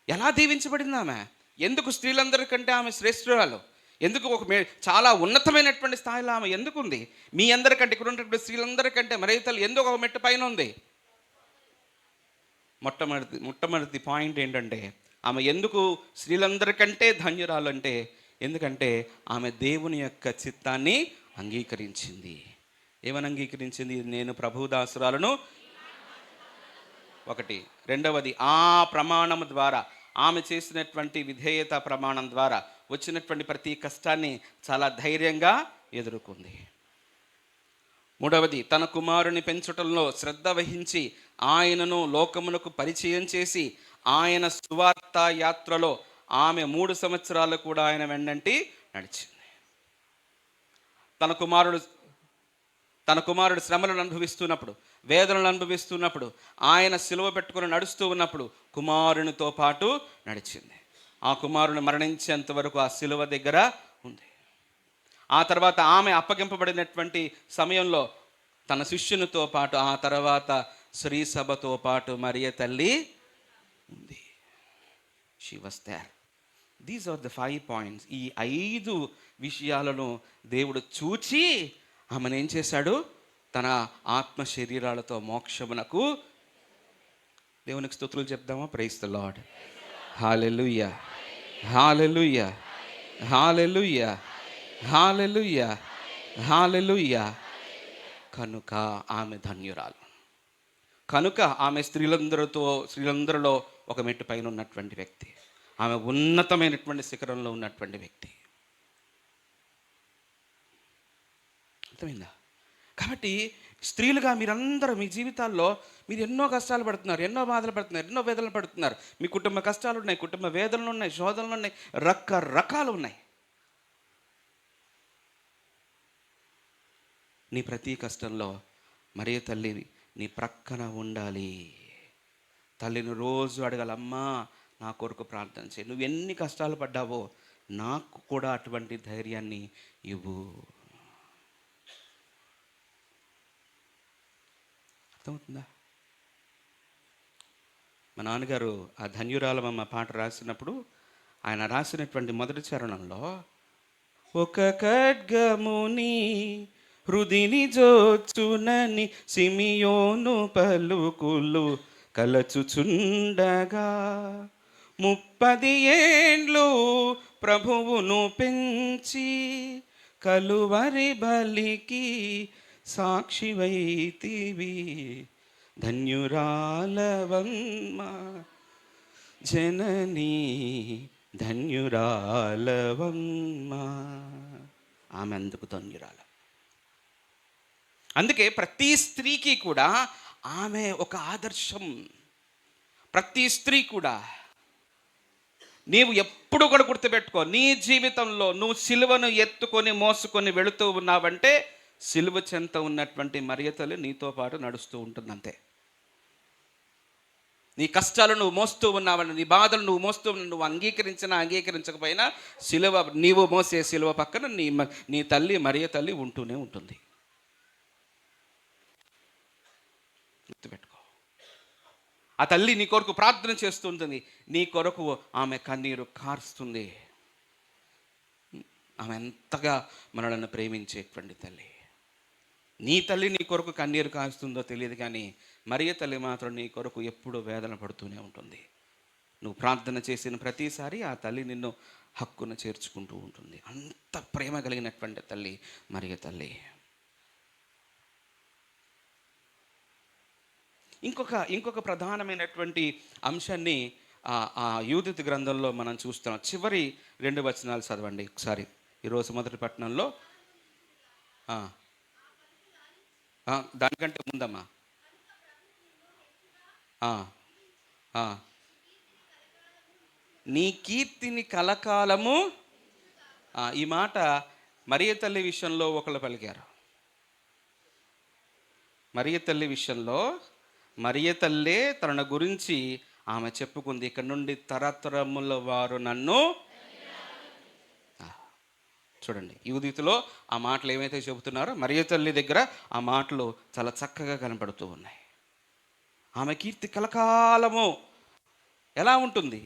ఎలా దీవించబడింది ఆమె? ఎందుకు స్త్రీలందరికంటే ఆమె శ్రేష్ఠురాలు? ఎందుకు చాలా ఉన్నతమైనటువంటి స్థాయిలో ఆమె ఎందుకు ఉంది? మీ అందరికంటే, ఇక్కడ ఉన్నటువంటి స్త్రీలందరికంటే మరియ తల్లి ఎందుకు ఒక మెట్టు పైన ఉంది? మొట్టమొదటి పాయింట్ ఏంటంటే, ఆమె ఎందుకు స్త్రీలందరికంటే ధన్యురాలు అంటే, ఎందుకంటే ఆమె దేవుని యొక్క చిత్తాన్ని అంగీకరించింది. ఏమని అంగీకరించింది? నేను ప్రభుదాసురాలను. ఒకటి. రెండవది, ఆ ప్రమాణం ద్వారా, ఆమె చేసినటువంటి విధేయత ప్రమాణం ద్వారా వచ్చినటువంటి ప్రతి కష్టాన్ని చాలా ధైర్యంగా ఎదుర్కొంది. మూడవది, తన కుమారుని పెంచుటంలో శ్రద్ధ వహించి ఆయనను లోకమునకు పరిచయం చేసి ఆయన సువార్త యాత్రలో ఆమె 3 సంవత్సరాలు కూడా ఆయన వెన్నంటి నడిచింది. తన కుమారుడు శ్రమలను అనుభవిస్తున్నప్పుడు, వేదనలు అనుభవిస్తున్నప్పుడు, ఆయన సిలువ పెట్టుకుని నడుస్తూ ఉన్నప్పుడు కుమారునితో పాటు నడిచింది. ఆ కుమారుని మరణించేంత వరకు ఆ సిలువ దగ్గర ఉంది. ఆ తర్వాత ఆమె అప్పగింపబడినటువంటి సమయంలో తన శిష్యునితో పాటు, ఆ తర్వాత శ్రీ సభతో పాటు మరియ తల్లి ఉంది. She was there. These are the 5 points. ఈ 5 విషయాలను దేవుడు చూచి ఆమెను ఏం చేశాడు? తన ఆత్మ శరీరాలతో మోక్షమునకు. దేవునికి స్తుతులు చెప్దామా? Praise the lord. Hallelujah, hallelujah, hallelujah, hallelujah, hallelujah. కనుక ఆమె ధన్యురాలు. కనుక ఆమె స్త్రీలందరిలో ఒక మెట్టు పైన ఉన్నటువంటి వ్యక్తి. ఆమె ఉన్నతమైనటువంటి శిఖరంలో ఉన్నటువంటి వ్యక్తి. అర్థమైందా? కాబట్టి స్త్రీలుగా మీరందరూ మీ జీవితాల్లో మీరు ఎన్నో కష్టాలు పడుతున్నారు, ఎన్నో బాధలు పడుతున్నారు, ఎన్నో వేదనలు పడుతున్నారు. మీ కుటుంబ కష్టాలు ఉన్నాయి, కుటుంబ వేదనలు ఉన్నాయి, శోధనలు ఉన్నాయి, రకరకాలు ఉన్నాయి. నీ ప్రతి కష్టంలో మరియ తల్లి నీ ప్రక్కన ఉండాలి. తల్లిని రోజు అడగాలి, అమ్మా నా కొరకు ప్రార్థన చేయి. నువ్వు ఎన్ని కష్టాలు పడ్డావో నాకు కూడా అటువంటి ధైర్యాన్ని ఇవ్వు. అర్థమవుతుందా? మా నాన్నగారు ఆ ధన్యురాలమ్మ పాట రాసినప్పుడు ఆయన రాసినటువంటి మొదటి చరణంలో, ఒక ఖడ్గముని హృదిని జోచునని సిమియోను పలుకులు కలచుచుండగా 30 ఏండ్లు ప్రభువును పెంచి కలువరి బలికి సాక్షివైతివి, ధన్యురాలవమ్మ జననీ ధన్యురాలవమ్మ. ఆమె అందుకు ధన్యురాల. అందుకే ప్రతి స్త్రీకి కూడా ఆమె ఒక ఆదర్శం. ప్రతి స్త్రీ కూడా నీవు ఎప్పుడు కూడా గుర్తుపెట్టుకో, నీ జీవితంలో నువ్వు సిలువను ఎత్తుకొని మోసుకొని వెళుతూ ఉన్నావంటే సిలువ చెంత ఉన్నటువంటి మరియ తల్లి నీతో పాటు నడుస్తూ ఉంటుంది. అంతే. నీ కష్టాలు నువ్వు మోస్తూ ఉన్నావని, నీ బాధలు నువ్వు మోస్తూ ఉన్నా, నువ్వు అంగీకరించినా అంగీకరించకపోయినా సిలువ, నీవు మోసే సిలువ పక్కన నీ తల్లి మరియ తల్లి ఉంటూనే ఉంటుంది. గుర్తుపెట్టుకో. ఆ తల్లి నీ కొరకు ప్రార్థన చేస్తుంటుంది, నీ కొరకు ఆమె కన్నీరు కారుస్తుంది. ఆమె ఎంతగా మనలను ప్రేమించేటువంటి తల్లి. నీ తల్లి నీ కొరకు కన్నీరు కారుస్తుందో తెలియదు, కానీ మరియ తల్లి మాత్రం నీ కొరకు ఎప్పుడూ వేదన పడుతూనే ఉంటుంది. నువ్వు ప్రార్థన చేసిన ప్రతిసారి ఆ తల్లి నిన్ను హక్కున చేర్చుకుంటూ ఉంటుంది. అంత ప్రేమ కలిగినటువంటి తల్లి మరియ తల్లి. ఇంకొక ప్రధానమైనటువంటి అంశాన్ని ఆ యూదిత్ గ్రంథంలో మనం చూస్తున్నాం. చివరి 2 వచనాలు చదవండి ఒకసారి. ఈరోజు మొదటి పట్టణంలో దానికంటే ముందమ్మా, నీ కీర్తిని కలకాలము. ఈ మాట మరియ తల్లి విషయంలో ఒకళ్ళు పలికారు. మరియ తల్లి విషయంలో మరియ తల్లే తన గురించి ఆమె చెప్పుకుంది, ఇక్కడ నుండి తరతరముల వారు నన్ను. చూడండి, యూదితులో ఆ మాటలు ఏమైతే చెబుతున్నారో మరియ తల్లి దగ్గర ఆ మాటలు చాలా చక్కగా కనపడుతూ ఉన్నాయి. ఆమె కీర్తి కలకాలము ఎలా ఉంటుంది,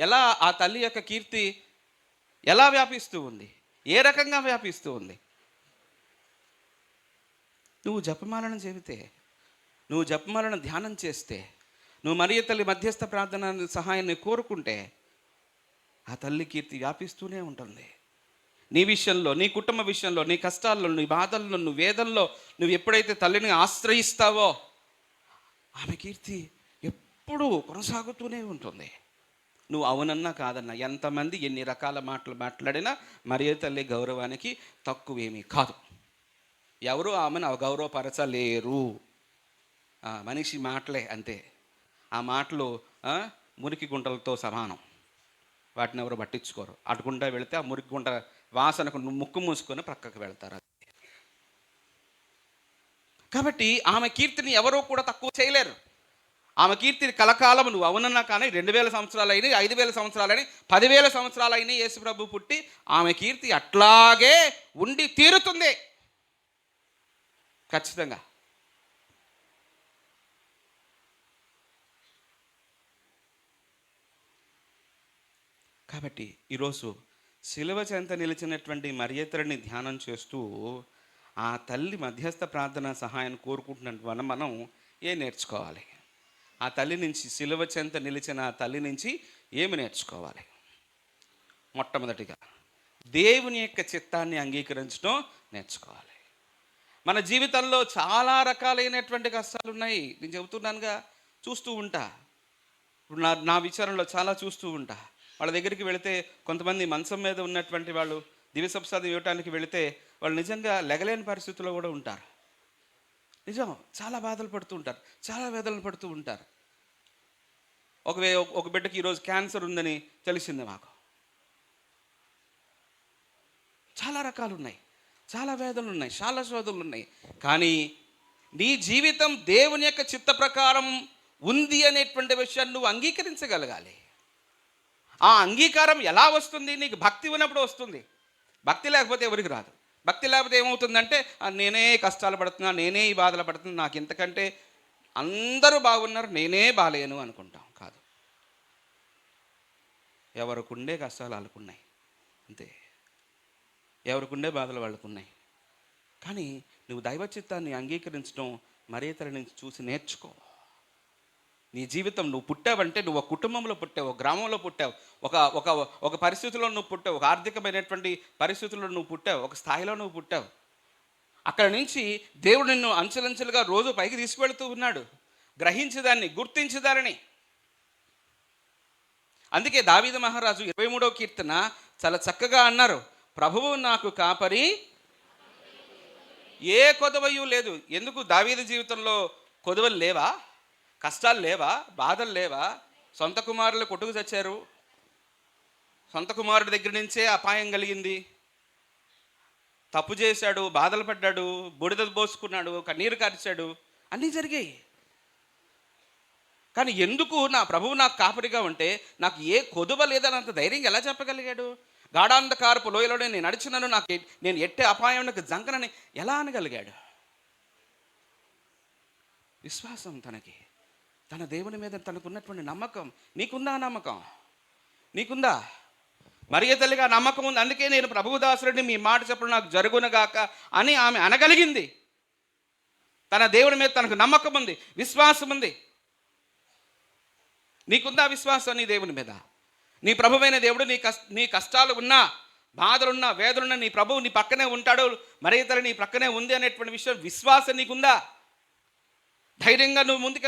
ఎలా ఆ తల్లి యొక్క కీర్తి ఎలా వ్యాపిస్తూ ఉంది, ఏ రకంగా వ్యాపిస్తూ ఉంది. నువ్వు జపమాలను చెబితే, నువ్వు జపమాలను ధ్యానం చేస్తే, నువ్వు మరియ తల్లి మధ్యస్థ ప్రార్థన సహాయాన్ని కోరుకుంటే ఆ తల్లి కీర్తి వ్యాపిస్తూనే ఉంటుంది. నీ విషయంలో, నీ కుటుంబ విషయంలో, నీ కష్టాల్లో, నీ బాధల్లో, నువ్వు వేదనలో నువ్వు ఎప్పుడైతే తల్లిని ఆశ్రయిస్తావో ఆమె కీర్తి ఎప్పుడూ కొనసాగుతూనే ఉంటుంది. నువ్వు అవునన్నా కాదన్నా, ఎంతమంది ఎన్ని రకాల మాటలు మాట్లాడినా మరియ తల్లి గౌరవానికి తక్కువేమీ కాదు. ఎవరు ఆమెను అగౌరవపరచలేరు. మనిషి మాటలే అంతే. ఆ మాటలు మురికి గుంటలతో సమానం. వాటిని ఎవరు పట్టించుకోరు. అటుకుండా వెళితే ఆ మురికి గుంట వాసనకు ముక్కు మూసుకొని ప్రక్కకు వెళ్తారు. కాబట్టి ఆమె కీర్తిని ఎవరూ కూడా తక్కువ చేయలేరు. ఆమె కీర్తిని కలకాలం నువ్వు అవునన్నా కానీ 2000 సంవత్సరాలు అయినాయి, 5000 సంవత్సరాలు అయినాయి, 10,000 సంవత్సరాలు అయినాయి యేసు ప్రభు పుట్టి, ఆమె కీర్తి అట్లాగే ఉండి తీరుతుంది ఖచ్చితంగా. కాబట్టి ఈరోజు శిలువ చెంత నిలిచినటువంటి మరియ తల్లిని ధ్యానం చేస్తూ ఆ తల్లి మధ్యస్థ ప్రార్థన సహాయాన్ని కోరుకుంటున్న మనం ఏం నేర్చుకోవాలి? ఆ తల్లి నుంచి, శిలువ చెంత నిలిచిన ఆ తల్లి నుంచి ఏమి నేర్చుకోవాలి? మొట్టమొదటిగా దేవుని యొక్క చిత్తాన్ని అంగీకరించడం నేర్చుకోవాలి. మన జీవితంలో చాలా రకాలైనటువంటి కష్టాలు ఉన్నాయి. నేను చెబుతున్నానుగా, చూస్తూ ఉంటా. ఇప్పుడు నా విచారంలో చాలా చూస్తూ ఉంటా. వాళ్ళ దగ్గరికి వెళితే కొంతమంది మంచం మీద ఉన్నటువంటి వాళ్ళు దివ్య సప్రసాదం ఇవ్వటానికి వెళితే వాళ్ళు నిజంగా లెగలేని పరిస్థితుల్లో కూడా ఉంటారు. నిజం, చాలా బాధలు పడుతూ ఉంటారు, చాలా వేదనలు పడుతూ ఉంటారు. ఒక బిడ్డకి ఈరోజు క్యాన్సర్ ఉందని తెలిసింది మాకు. చాలా రకాలు ఉన్నాయి, చాలా వేదనలు ఉన్నాయి, చాలా శోధనలు ఉన్నాయి. కానీ నీ జీవితం దేవుని యొక్క చిత్త ప్రకారం ఉంది అనేటువంటి విషయాన్ని నువ్వు అంగీకరించగలగాలి. ఆ అంగీకారం ఎలా వస్తుంది? నీకు భక్తి ఉన్నప్పుడు వస్తుంది. భక్తి లేకపోతే ఎవరికి రాదు. భక్తి లేకపోతే ఏమవుతుందంటే నేనే కష్టాలు పడుతున్నా, నేనే ఈ బాధలు పడుతున్నా, నాకు ఇంతకంటే అందరూ బాగున్నారు, నేనే బాలేను అనుకుంటాం. కాదు, ఎవరికుండే కష్టాలు వాళ్ళకున్నాయి, అంతే. ఎవరికుండే బాధలు వాళ్ళకున్నాయి. కానీ నువ్వు దైవ చిత్తాన్ని అంగీకరించడం మరీ ఇతరుల నుంచి చూసి నేర్చుకో. నీ జీవితం, నువ్వు పుట్టావంటే నువ్వు ఒక కుటుంబంలో పుట్టావు, ఒక గ్రామంలో పుట్టావు, ఒక పరిస్థితిలో నువ్వు పుట్టావు, ఒక ఆర్థికమైనటువంటి పరిస్థితుల్లో నువ్వు పుట్టావు, ఒక స్థాయిలో నువ్వు పుట్టావు. అక్కడ నుంచి దేవుడు నిన్ను అంచెలంచెలుగా రోజు పైకి తీసుకువెళుతూ ఉన్నాడు. గ్రహించేదాన్ని, గుర్తించేదాన్ని. అందుకే దావీదు మహారాజు 23వ కీర్తన చాలా చక్కగా అన్నారు, ప్రభువు నాకు కాపరి, ఏ కొదవయు లేదు. ఎందుకు? దావీదు జీవితంలో కొదవలు లేవా? కష్టాలు లేవా? బాధలు లేవా? సొంత కుమారులు కొట్టుకు చచ్చారు, సొంత కుమారుడి దగ్గర నుంచే అపాయం కలిగింది, తప్పు చేశాడు, బాధలు పడ్డాడు, బూడిద పోసుకున్నాడు, కన్నీరు కార్చాడు, అన్నీ జరిగాయి. కానీ ఎందుకు నా ప్రభువు నాకు కాపరిగా ఉంటే నాకు ఏ కొదువ లేదని అంత ధైర్యంగా ఎలా చెప్పగలిగాడు? గాఢాంధకారపు లోయలో నేను నడిచినను, నేను ఎట్టే అపాయానికి జంకనని ఎలా అనగలిగాడు? విశ్వాసం, తన దేవుని మీద తనకున్నటువంటి నమ్మకం. నీకుందా నమ్మకం? నీకుందా? మరియ తల్లిగా నమ్మకం ఉంది. అందుకే నేను ప్రభువు దాసుడిని, మీ మాట చెప్పడం నాకు జరుగునగాక అని ఆమె అనగలిగింది. తన దేవుని మీద తనకు నమ్మకం ఉంది, విశ్వాసం ఉంది. నీకుందా విశ్వాసం నీ దేవుని మీద? నీ ప్రభువైన దేవుడు నీ కష్టాలు ఉన్నా, బాధలున్నా, వేదలున్నా నీ ప్రభువు నీ పక్కనే ఉంటాడు, మరియ తల్లి నీ పక్కనే ఉంది అనేటువంటి విషయం, విశ్వాసం నీకుందా? ధైర్యంగా నువ్వు ముందుకు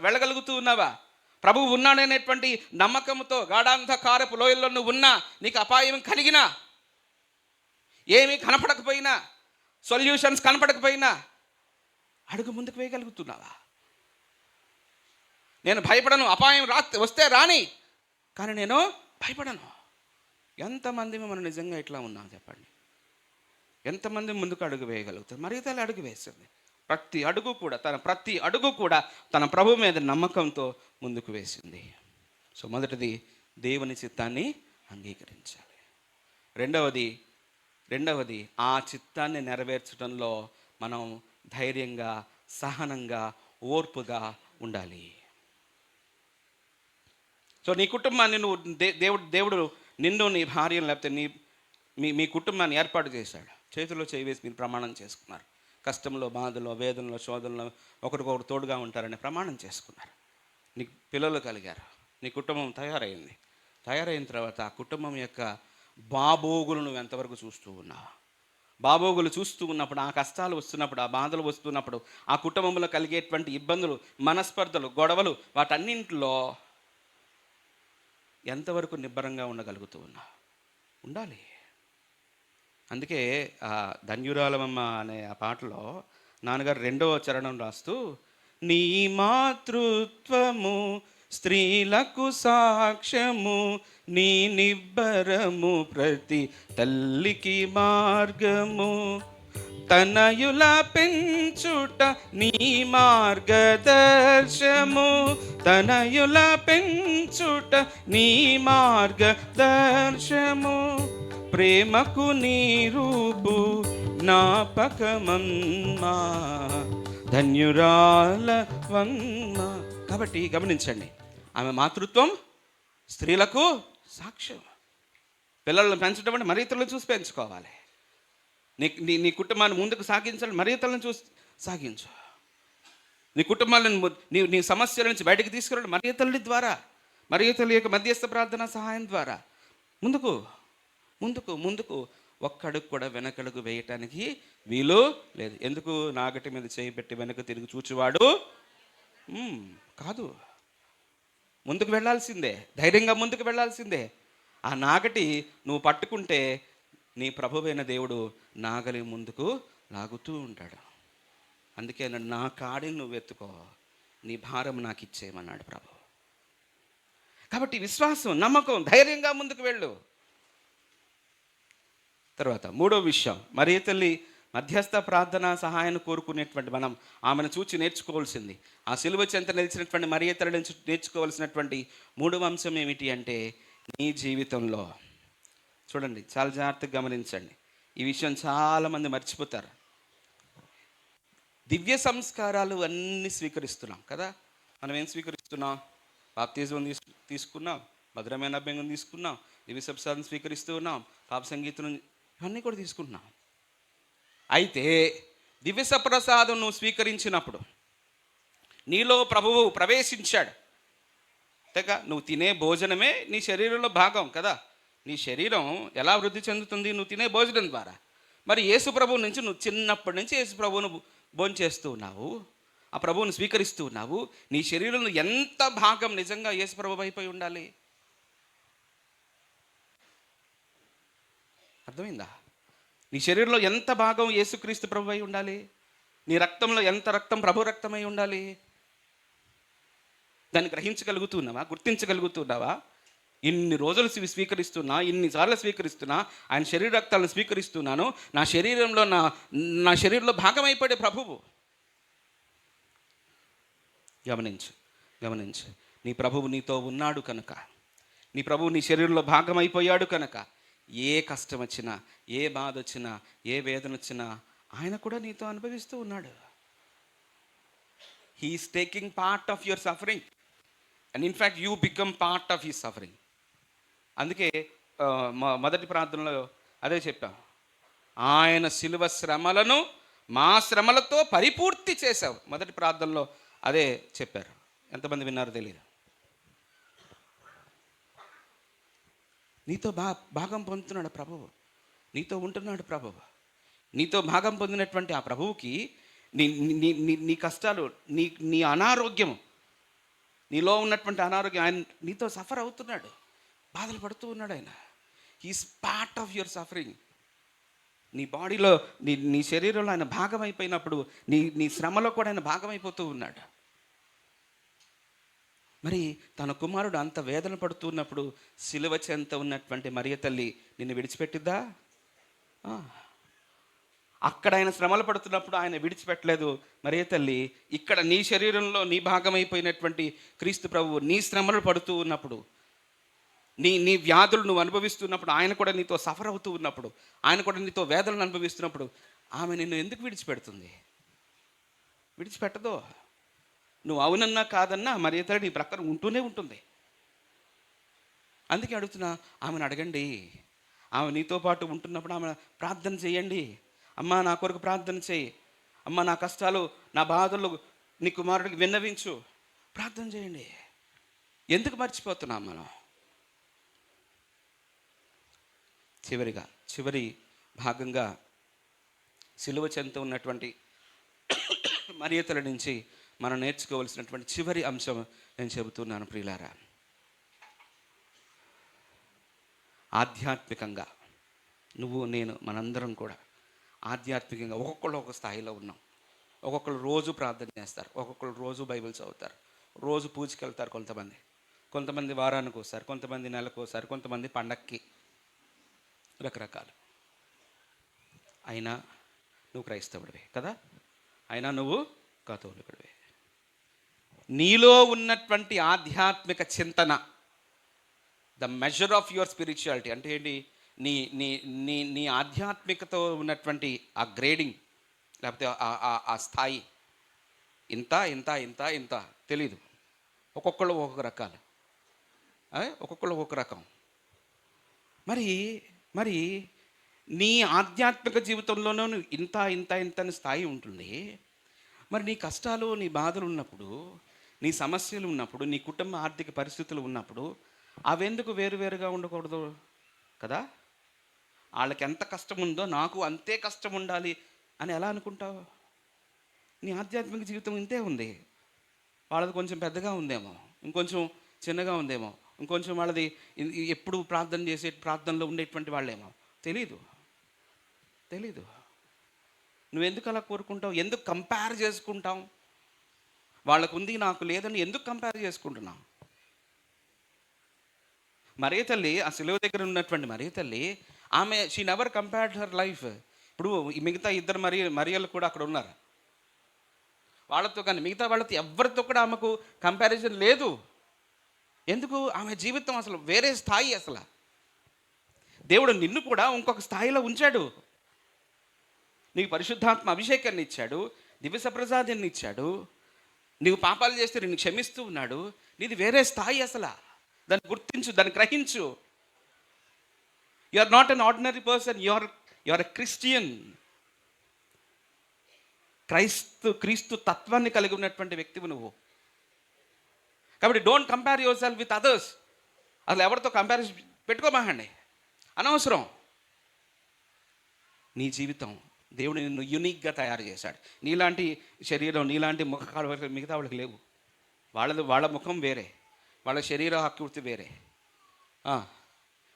వెళ్ళగలుగుతూ ఉన్నావా? ప్రభువు ఉన్నాడనేటువంటి నమ్మకంతో గాఢాంధకారపు లోయల్లో నువ్వు ఉన్నా, నీకు అపాయం కలిగినా, ఏమీ కనపడకపోయినా, సొల్యూషన్స్ కనపడకపోయినా అడుగు ముందుకు వేయగలుగుతున్నావా? నేను భయపడను, అపాయం వస్తే రాని, కానీ నేను భయపడను. ఎంతమంది మనం నిజంగా ఇట్లా ఉన్నాం చెప్పండి? ఎంతమంది ముందుకు అడుగు వేయగలుగుతారు? మరి తల్లి అడుగు వేసింది. ప్రతి అడుగు కూడా తన ప్రభు మీద నమ్మకంతో ముందుకు వేసింది. సో మొదటిది దేవుని చిత్తాన్ని అంగీకరించాలి. రెండవది ఆ చిత్తాన్ని నెరవేర్చడంలో మనం ధైర్యంగా, సహనంగా, ఓర్పుగా ఉండాలి. సో నీ కుటుంబాన్ని నువ్వు దేవుడు నిన్ను, నీ భార్యను, లేకపోతే మీ కుటుంబాన్ని ఏర్పాటు చేశాడు. చేతిలో చేయి వేసి మీరు ప్రమాణం చేసుకున్నారు. కష్టంలో, బాధలో, వేదనలో, శోధనలో ఒకరికొకరు తోడుగా ఉంటారని ప్రమాణం చేసుకున్నారు. నీకు పిల్లలు కలిగారు, నీ కుటుంబం తయారైన తర్వాత ఆ కుటుంబం యొక్క బాబోగులు నువ్వు ఎంతవరకు చూస్తూ ఉన్నావు? బాబోగులు చూస్తూ ఉన్నప్పుడు, ఆ కష్టాలు వస్తున్నప్పుడు, ఆ బాధలు వస్తున్నప్పుడు, ఆ కుటుంబంలో కలిగేటువంటి ఇబ్బందులు, మనస్పర్ధలు, గొడవలు, వాటన్నింటిలో ఎంతవరకు నిబ్బరంగా ఉండగలుగుతూ ఉన్నావు? ఉండాలి. అందుకే ధన్యురాలమ్మ అనే ఆ పాటలో నాన్నగారు 2వ చరణం రాస్తూ, నీ మాతృత్వము స్త్రీలకు సాక్ష్యము, నీ నిబ్బరము ప్రతి తల్లికి మార్గము, తనయుల పెంచుట నీ మార్గదర్శము, తనయుల పెంచుట నీ మార్గదర్శము, ప్రేమకు నీ రూపు జ్ఞాపకమమ్మా, ధన్యురాల వమ్మ. కాబట్టి గమనించండి, ఆమె మాతృత్వం స్త్రీలకు సాక్ష్యం. పిల్లలను పెంచడం అంటే మరి ఇతరులను చూసి పెంచుకోవాలి. నీ కుటుంబాన్ని ముందుకు సాగించాలి, మరి ఇతరులను చూసి సాగించు. నీ కుటుంబాలను, నీ సమస్యల నుంచి బయటకు తీసుకురావడం మరి ఇతరుల ద్వారా, మరి ఇతరుల యొక్క మధ్యస్థ ప్రార్థన సహాయం ద్వారా ముందుకు ఒక్కడుగు కూడా వెనకడుగు వేయటానికి వీలు లేదు. ఎందుకు? నాగటి మీద చేయి పెట్టి వెనక తిరిగి చూచువాడు కాదు. ముందుకు వెళ్ళాల్సిందే, ధైర్యంగా ముందుకు వెళ్ళాల్సిందే. ఆ నాగటి నువ్వు పట్టుకుంటే నీ ప్రభువైన దేవుడు నాగలి ముందుకు లాగుతూ ఉంటాడు. అందుకే అన్నాడు, నా కాడిని నువ్వు ఎత్తుకో, నీ భారం నాకు ఇచ్చేయమన్నాడు ప్రభు. కాబట్టి విశ్వాసం, నమ్మకం, ధైర్యంగా ముందుకు వెళ్ళు. తర్వాత మూడో విషయం, మరియ తల్లి మధ్యస్థ ప్రార్థన సహాయాన్ని కోరుకునేటువంటి మనం ఆమెను చూచి నేర్చుకోవాల్సింది, ఆ సిలువ చెంత నిలిచినటువంటి మరియ తల్లి నుంచి నేర్చుకోవాల్సినటువంటి మూడవ అంశం ఏమిటి అంటే, నీ జీవితంలో చూడండి, చాలా జాగ్రత్తగా గమనించండి, ఈ విషయం చాలామంది మర్చిపోతారు. దివ్య సంస్కారాలు అన్నీ స్వీకరిస్తున్నాం కదా. మనం ఏం స్వీకరిస్తున్నాం? బాప్తిజం తీసుకున్నాం, భద్రమైన అభ్యంగం తీసుకున్నాం, దివ్య సంస్కారం స్వీకరిస్తూ ఉన్నాం, పాప సంగీతం, ఇవన్నీ కూడా తీసుకుంటున్నాం. అయితే దివ్య సప్రసాదం నువ్వు స్వీకరించినప్పుడు నీలో ప్రభువు ప్రవేశించాడు. తెగ నువ్వు తినే భోజనమే నీ శరీరంలో భాగం కదా. నీ శరీరం ఎలా వృద్ధి చెందుతుంది? నువ్వు తినే భోజనం ద్వారా. మరి యేసు ప్రభువు నుంచి నువ్వు చిన్నప్పటి నుంచి యేసు ప్రభువును భోంచేస్తూ ఉన్నావు, ఆ ప్రభువును స్వీకరిస్తూ ఉన్నావు. నీ శరీరంలో ఎంత భాగం నిజంగా యేసు ప్రభువు అయిపోయి ఉండాలి? అర్థమైందా? నీ శరీరంలో ఎంత భాగం యేసుక్రీస్తు ప్రభు అయి ఉండాలి? నీ రక్తంలో ఎంత రక్తం ప్రభు రక్తమై ఉండాలి? దాన్ని గ్రహించగలుగుతున్నావా? గుర్తించగలుగుతున్నావా? ఇన్ని రోజులు స్వీకరిస్తున్నా, ఇన్నిసార్లు స్వీకరిస్తున్నా, ఆయన శరీర రక్తాలను స్వీకరిస్తున్నాను, నా శరీరంలో నా శరీరంలో భాగమైపోయే ప్రభువు. గమనించు నీ ప్రభువు నీతో ఉన్నాడు కనుక, నీ ప్రభువు నీ శరీరంలో భాగమైపోయాడు కనుక, ఏ కష్టం వచ్చినా, ఏ బాధ వచ్చినా, ఏ వేదన వచ్చినా ఆయన కూడా నీతో అనుభవిస్తూ ఉన్నాడు. He is taking part of your suffering and in fact you become part of his suffering. అందుకే మొదటి ప్రార్థనలో అదే చెప్పాం, ఆయన శిలువ శ్రమలను మా శ్రమలతో పరిపూర్తి చేశావు. మొదటి ప్రార్థనలో అదే చెప్పారు. ఎంతమంది విన్నారో తెలియదు. నీతో భాగం పొందుతున్నాడు ప్రభువు, నీతో ఉంటున్నాడు ప్రభువు. నీతో భాగం పొందినటువంటి ఆ ప్రభువుకి నీ కష్టాలు, నీ అనారోగ్యము, నీలో ఉన్నటువంటి అనారోగ్యం, ఆయన నీతో సఫర్ అవుతున్నాడు, బాధలు పడుతూ ఉన్నాడు. ఆయన he's part of your suffering. నీ బాడీలో, నీ శరీరంలో ఆయన భాగం అయిపోయినప్పుడు నీ శ్రమలో కూడా ఆయన భాగం అయిపోతూ ఉన్నాడు. మరి తన కుమారుడు అంత వేదన పడుతున్నప్పుడు సిలువ చెంత ఉన్నటువంటి మరియ తల్లి నిన్ను విడిచిపెట్టిద్దా? అక్కడ ఆయన శ్రమలు పడుతున్నప్పుడు ఆయన విడిచిపెట్టలేదు మరియ తల్లి. ఇక్కడ నీ శరీరంలో నీ భాగమైపోయినటువంటి క్రీస్తు ప్రభువు నీ శ్రమలు పడుతూ ఉన్నప్పుడు, నీ వ్యాధులు నువ్వు అనుభవిస్తున్నప్పుడు, ఆయన కూడా నీతో సఫర్ అవుతూ ఉన్నప్పుడు, ఆయన కూడా నీతో వేదనలు అనుభవిస్తున్నప్పుడు ఆమె నిన్ను ఎందుకు విడిచిపెడుతుంది? విడిచిపెట్టదు. నువ్వు అవునన్నా కాదన్నా మరియ తల్లి నీ ప్రక్కన ఉంటూనే ఉంటుంది. అందుకే అడుగుతున్నా, ఆమెను అడగండి. ఆమె నీతో పాటు ఉంటున్నప్పుడు ఆమె ప్రార్థన చేయండి. అమ్మ నా కొరకు ప్రార్థన చేయి, అమ్మ నా కష్టాలు, నా బాధలు నీ కుమారుడికి విన్నవించు, ప్రార్థన చేయండి. ఎందుకు మర్చిపోతున్నాం మనం? చివరి భాగంగా సిలువ చెంత ఉన్నటువంటి మరియ తల్లి నుంచి మనం నేర్చుకోవాల్సినటువంటి చివరి అంశం నేను చెబుతున్నాను ప్రియులారా. ఆధ్యాత్మికంగా నువ్వు, నేను, మనందరం కూడా ఆధ్యాత్మికంగా ఒక్కొక్కళ్ళు ఒక స్థాయిలో ఉన్నాం. ఒక్కొక్కరు రోజు ప్రార్థన చేస్తారు, ఒక్కొక్కరు రోజు బైబిల్ చదువుతారు, రోజు పూజకి వెళ్తారు. కొంతమంది వారానికి ఒకసారి, కొంతమంది నెలకు ఒకసారి, కొంతమంది పండక్కి, రకరకాలు. అయినా నువ్వు క్రైస్తవుడివే కదా, అయినా నువ్వు కథోలికుడివే. నీలో ఉన్నటువంటి ఆధ్యాత్మిక చింతన, the measure of your spirituality అంటే ఏంటి? నీ ఆధ్యాత్మికతో ఉన్నటువంటి ఆ గ్రేడింగ్, లేకపోతే ఆ స్థాయి ఇంత ఇంత ఇంత ఇంత తెలీదు. ఒక్కొక్కళ్ళు ఒక్కొక్క రకాలు, ఒక్కొక్కళ్ళు ఒక్కొక్క రకం. మరి నీ ఆధ్యాత్మిక జీవితంలోనూ ఇంత ఇంత ఇంత అని స్థాయి ఉంటుంది. మరి నీ కష్టాలు, నీ బాధలు ఉన్నప్పుడు, నీ సమస్యలు ఉన్నప్పుడు, నీ కుటుంబ ఆర్థిక పరిస్థితులు ఉన్నప్పుడు అవెందుకు వేరువేరుగా ఉండకూడదు కదా? వాళ్ళకి ఎంత కష్టం ఉందో నాకు అంతే కష్టం ఉండాలి అని ఎలా అనుకుంటావు? నీ ఆధ్యాత్మిక జీవితం ఇంతే ఉంది, వాళ్ళది కొంచెం పెద్దగా ఉందేమో, ఇంకొంచెం చిన్నగా ఉందేమో, ఇంకొంచెం వాళ్ళది ఎప్పుడు ప్రార్థన చేసే ప్రార్థనలో ఉండేటువంటి వాళ్ళేమో, తెలీదు. తెలీదు. నువ్వెందుకు అలా కోరుకుంటావు? ఎందుకు కంపేర్ చేసుకుంటావు? వాళ్ళకు ఉంది నాకు లేదని ఎందుకు కంపేర్ చేసుకుంటున్నావు? మరియ తల్లి, ఆ సిలువ దగ్గర ఉన్నటువంటి మరియ తల్లి, ఆమె she never compared her life. ఇప్పుడు ఈ మిగతా ఇద్దరు మరియలు కూడా అక్కడ ఉన్నారు. వాళ్ళతో కానీ మిగతా వాళ్ళతో ఎవరితో కూడా ఆమెకు కంపారిజన్ లేదు. ఎందుకు? ఆమె జీవితం అసలు వేరే స్థాయి. అసలు దేవుడు నిన్ను కూడా ఇంకొక స్థాయిలో ఉంచాడు. నీకు పరిశుద్ధాత్మ అభిషేకాన్ని ఇచ్చాడు, దివ్య సప్రసాదాన్ని ఇచ్చాడు. నీవు పాపాలు చేస్తే నిన్ను క్షమిస్తూ ఉన్నాడు. నీది వేరే స్థాయి. అసలు దాన్ని గుర్తించు, దాన్ని గ్రహించు. You are not an ordinary person, you are a Christian. క్రీస్తు తత్వాన్ని కలిగి ఉన్నటువంటి వ్యక్తివి నువ్వు. కాబట్టి don't compare yourself with others. అసలు ఎవరితో కంపారిజన్ పెట్టుకోమాకండి, అనవసరం. నీ జీవితం దేవుడు నిన్ను యూనిక్గా తయారు చేశాడు. నీలాంటి శరీరం, నీలాంటి ముఖాలు మిగతా వాళ్ళకి లేవు. వాళ్ళ ముఖం వేరే, వాళ్ళ శరీర ఆకృతి వేరే.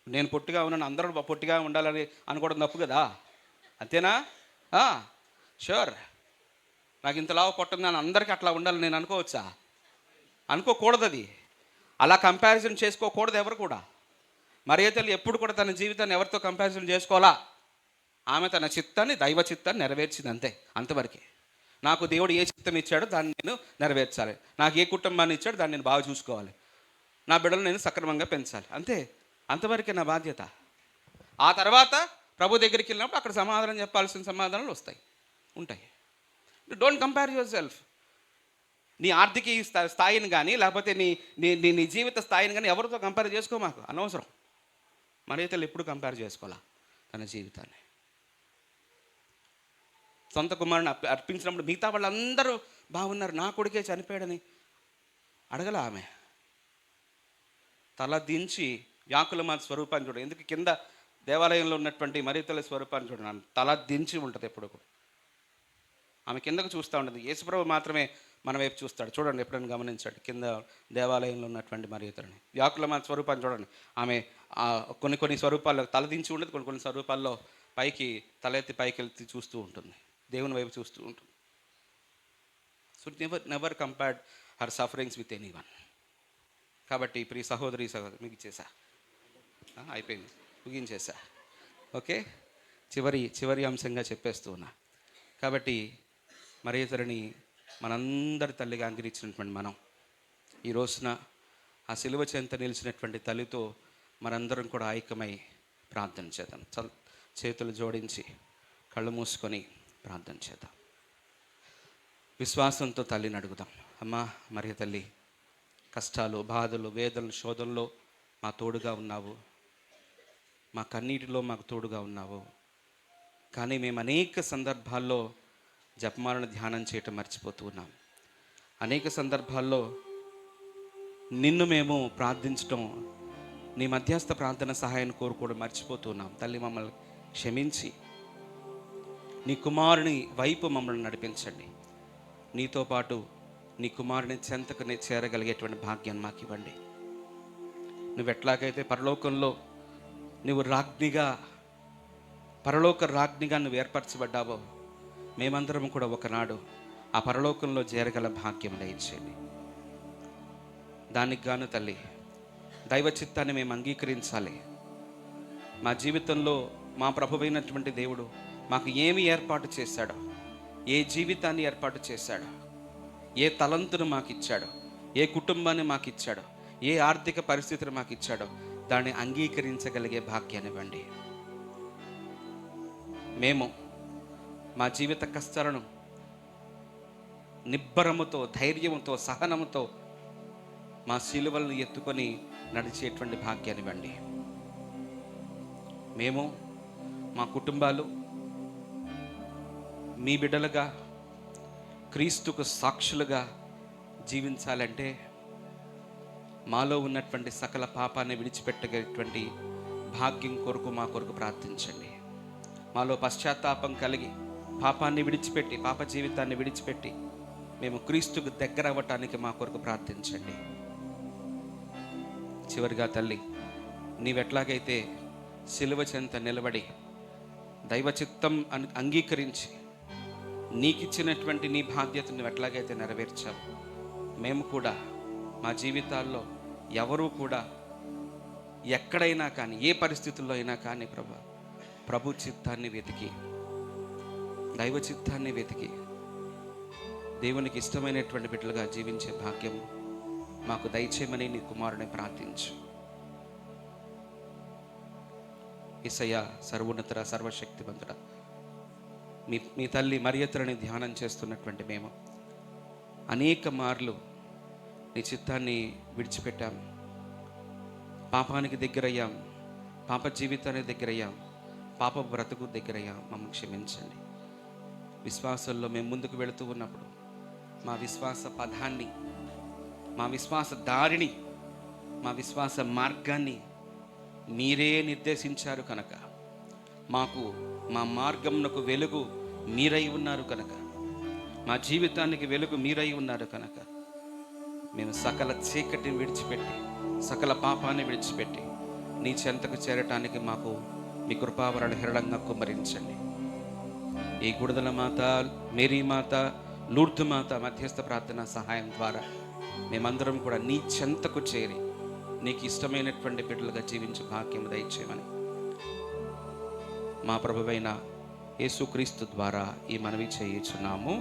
నేను పొట్టిగా ఉన్నాను, అందరూ పొట్టిగా ఉండాలని అనుకోవడం తప్పు కదా, అంతేనా? షూర్. నాకు ఇంతలా పొట్టుందని అందరికీ అట్లా ఉండాలని నేను అనుకోవచ్చా? అనుకోకూడదు. అది అలా కంపారిజన్ చేసుకోకూడదు ఎవరు కూడా. మరియ తల్లి ఎప్పుడు కూడా తన జీవితాన్ని ఎవరితో కంపారిజన్ చేసుకోవాలా? ఆమె తన చిత్తాన్ని, దైవ చిత్తాన్ని నెరవేర్చింది, అంతే. అంతవరకే. నాకు దేవుడు ఏ చిత్తం ఇచ్చాడో దాన్ని నేను నెరవేర్చాలి. నాకు ఏ కుటుంబాన్ని ఇచ్చాడో దాన్ని నేను బాగా చూసుకోవాలి. నా బిడ్డలు నేను సక్రమంగా పెంచాలి, అంతే. అంతవరకే నా బాధ్యత. ఆ తర్వాత ప్రభు దగ్గరికి వెళ్ళినప్పుడు అక్కడ సమాధానం చెప్పాల్సిన సమాధానాలు ఉంటాయి. Don't compare your self. నీ ఆర్థిక స్థాయిని కానీ, లేకపోతే నీ జీవిత స్థాయిని కానీ ఎవరితో కంపేర్ చేసుకో మాకు, అనవసరం. మరియ తల్లి ఎప్పుడు కంపేర్ చేసుకోవాలా తన జీవితాన్ని? సొంత కుమారుని అర్పించినప్పుడు మిగతా వాళ్ళందరూ బాగున్నారు, నా కొడుకే చనిపోయాడని అడగల ఆమె. తల దించి వ్యాకులమాత స్వరూపాన్ని చూడండి. ఎందుకు? కింద దేవాలయంలో ఉన్నటువంటి మరియ తల్లి స్వరూపాన్ని చూడండి. తల దించి ఉంటుంది ఎప్పుడు కూడా. ఆమె కిందకు చూస్తూ ఉంటుంది. యేసుప్రభు మాత్రమే మన వైపు చూస్తాడు. చూడండి, ఎప్పుడైనా గమనించండి. కింద దేవాలయంలో ఉన్నటువంటి మరియ తల్లిని, వ్యాకులమాత స్వరూపాన్ని చూడండి. ఆమె కొన్ని స్వరూపాల్లో తలదించి ఉండదు, కొన్ని స్వరూపాల్లో పైకి తలెత్తి పైకి చూస్తూ ఉంటుంది, దేవుని వైపు చూస్తూ ఉంటుంది. So never compared her sufferings with anyone. కాబట్టి ప్రియ సహోదరి మీకు ఇచ్చేసా, అయిపోయింది, ముగించేసా. ఓకే, చివరి అంశంగా చెప్పేస్తూ ఉన్నా. కాబట్టి మరియ తల్లిని మనందరి తల్లిగా అంగీకరించినటువంటి మనం ఈ రోజున ఆ సిలువ చెంత నిలిచినటువంటి తల్లితో మనందరం కూడా ఐక్యమై ప్రార్థన చేద్దాం. చేతులు జోడించి కళ్ళు మూసుకొని ప్రార్థన చేద్దాం. విశ్వాసంతో తల్లిని అడుగుదాం. అమ్మా మరియ తల్లి, కష్టాలు, బాధలు, వేదనలు, శోధనలో మా తోడుగా ఉన్నావు, మా కన్నీటిలో మాకు తోడుగా ఉన్నావు. కానీ మేము అనేక సందర్భాల్లో జపమాలను ధ్యానం చేయటం మర్చిపోతూ ఉన్నాం. అనేక సందర్భాల్లో నిన్ను మేము ప్రార్థించటం, నీ మధ్యస్థ ప్రార్థన సహాయాన్ని కోరుకోవడం మర్చిపోతున్నాం. తల్లి, మమ్మల్ని క్షమించి నీ కుమారుని వైపు మమ్మల్ని నడిపించండి. నీతో పాటు నీ కుమారుని చెంతకు చేరగలిగేటువంటి భాగ్యాన్ని మాకు ఇవ్వండి. నువ్వు ఎట్లాగైతే పరలోకంలో నువ్వు పరలోక రాజ్ఞిగా నువ్వు ఏర్పరచబడ్డావో, మేమందరం కూడా ఒకనాడు ఆ పరలోకంలో చేరగల భాగ్యం దయచేయండి. దానికి గాను తల్లి, దైవ చిత్తాన్ని మేము అంగీకరించాలి. మా జీవితంలో మా ప్రభువైనటువంటి దేవుడు మాకు ఏమి ఏర్పాటు చేశాడో, ఏ జీవితాన్ని ఏర్పాటు చేశాడో, ఏ తలంతును మాకు ఇచ్చాడో, ఏ కుటుంబాన్ని మాకు ఇచ్చాడో, ఏ ఆర్థిక పరిస్థితిని మాకు ఇచ్చాడో దాన్ని అంగీకరించగలిగే భాగ్యాన్ని ఇవ్వండి. మేము మా జీవిత కష్టాలను నిబ్బరముతో, ధైర్యముతో, సహనముతో మా శిలువలను ఎత్తుకొని నడిచేటువంటి భాగ్యాన్ని ఇవ్వండి. మేము, మా కుటుంబాలు మీ బిడ్డలుగా క్రీస్తుకు సాక్షులుగా జీవించాలంటే మాలో ఉన్నటువంటి సకల పాపాన్ని విడిచిపెట్టగలిగినటువంటి భాగ్యం కొరకు మా కొరకు ప్రార్థించండి. మాలో పశ్చాత్తాపం కలిగి పాపాన్ని విడిచిపెట్టి, పాప జీవితాన్ని విడిచిపెట్టి మేము క్రీస్తుకు దగ్గర అవ్వటానికి మా కొరకు ప్రార్థించండి. చివరిగా తల్లి, నీవెట్లాగైతే సిలువ చెంత నిలబడి దైవ చిత్తం అంగీకరించి నీకిచ్చినటువంటి నీ బాధ్యతను నువ్వు ఎట్లాగైతే నెరవేర్చావు, మేము కూడా మా జీవితాల్లో ఎవరూ కూడా ఎక్కడైనా కానీ ఏ పరిస్థితుల్లో అయినా కానీ ప్రభు చిత్తాన్ని వెతికి, దైవ చిత్తాన్ని వెతికి దేవునికి ఇష్టమైనటువంటి బిడ్డలుగా జీవించే భాగ్యం మాకు దయచేయమని నీ కుమారుని ప్రార్థించు. యేసయ్య సర్వోన్నతుడ, సర్వశక్తివంతుడ, మీ తల్లి మరియతలని ధ్యానం చేస్తున్నటువంటి మేము అనేక మార్లు నీ చిత్తాన్ని విడిచిపెట్టాం, పాపానికి దగ్గరయ్యాం, పాప జీవితానికి దగ్గరయ్యాం, పాప బ్రతుకు దగ్గరయ్యాం. మమ్మల్ని క్షమించండి. విశ్వాసంలో మేము ముందుకు వెళుతూ ఉన్నప్పుడు మా విశ్వాస పదాన్ని, మా విశ్వాస దారిని, మా విశ్వాస మార్గాన్ని మీరే నిర్దేశించారు కనుక, మాకు మా మార్గమునకు వెలుగు మీరై ఉన్నారు కనుక, మా జీవితానికి వెలుగు మీరై ఉన్నారు కనుక మేము సకల చీకటిని విడిచిపెట్టి, సకల పాపాన్ని విడిచిపెట్టి నీ చెంతకు చేరటానికి మాకు మీ కృపావరణ హేరళంగా కుమ్మరించండి. ఈ గుడదల మాత, మేరీ మాత, లూర్దు మాత మధ్యస్థ ప్రార్థన సహాయం ద్వారా మేమందరం కూడా నీ చెంతకు చేరి నీకు ఇష్టమైనటువంటి బిడ్డలుగా జీవించే భాగ్యం దయచేయమని మా ప్రభువైన యేసుక్రీస్తు ద్వారా ఈ మనవి చేయుచున్నాము.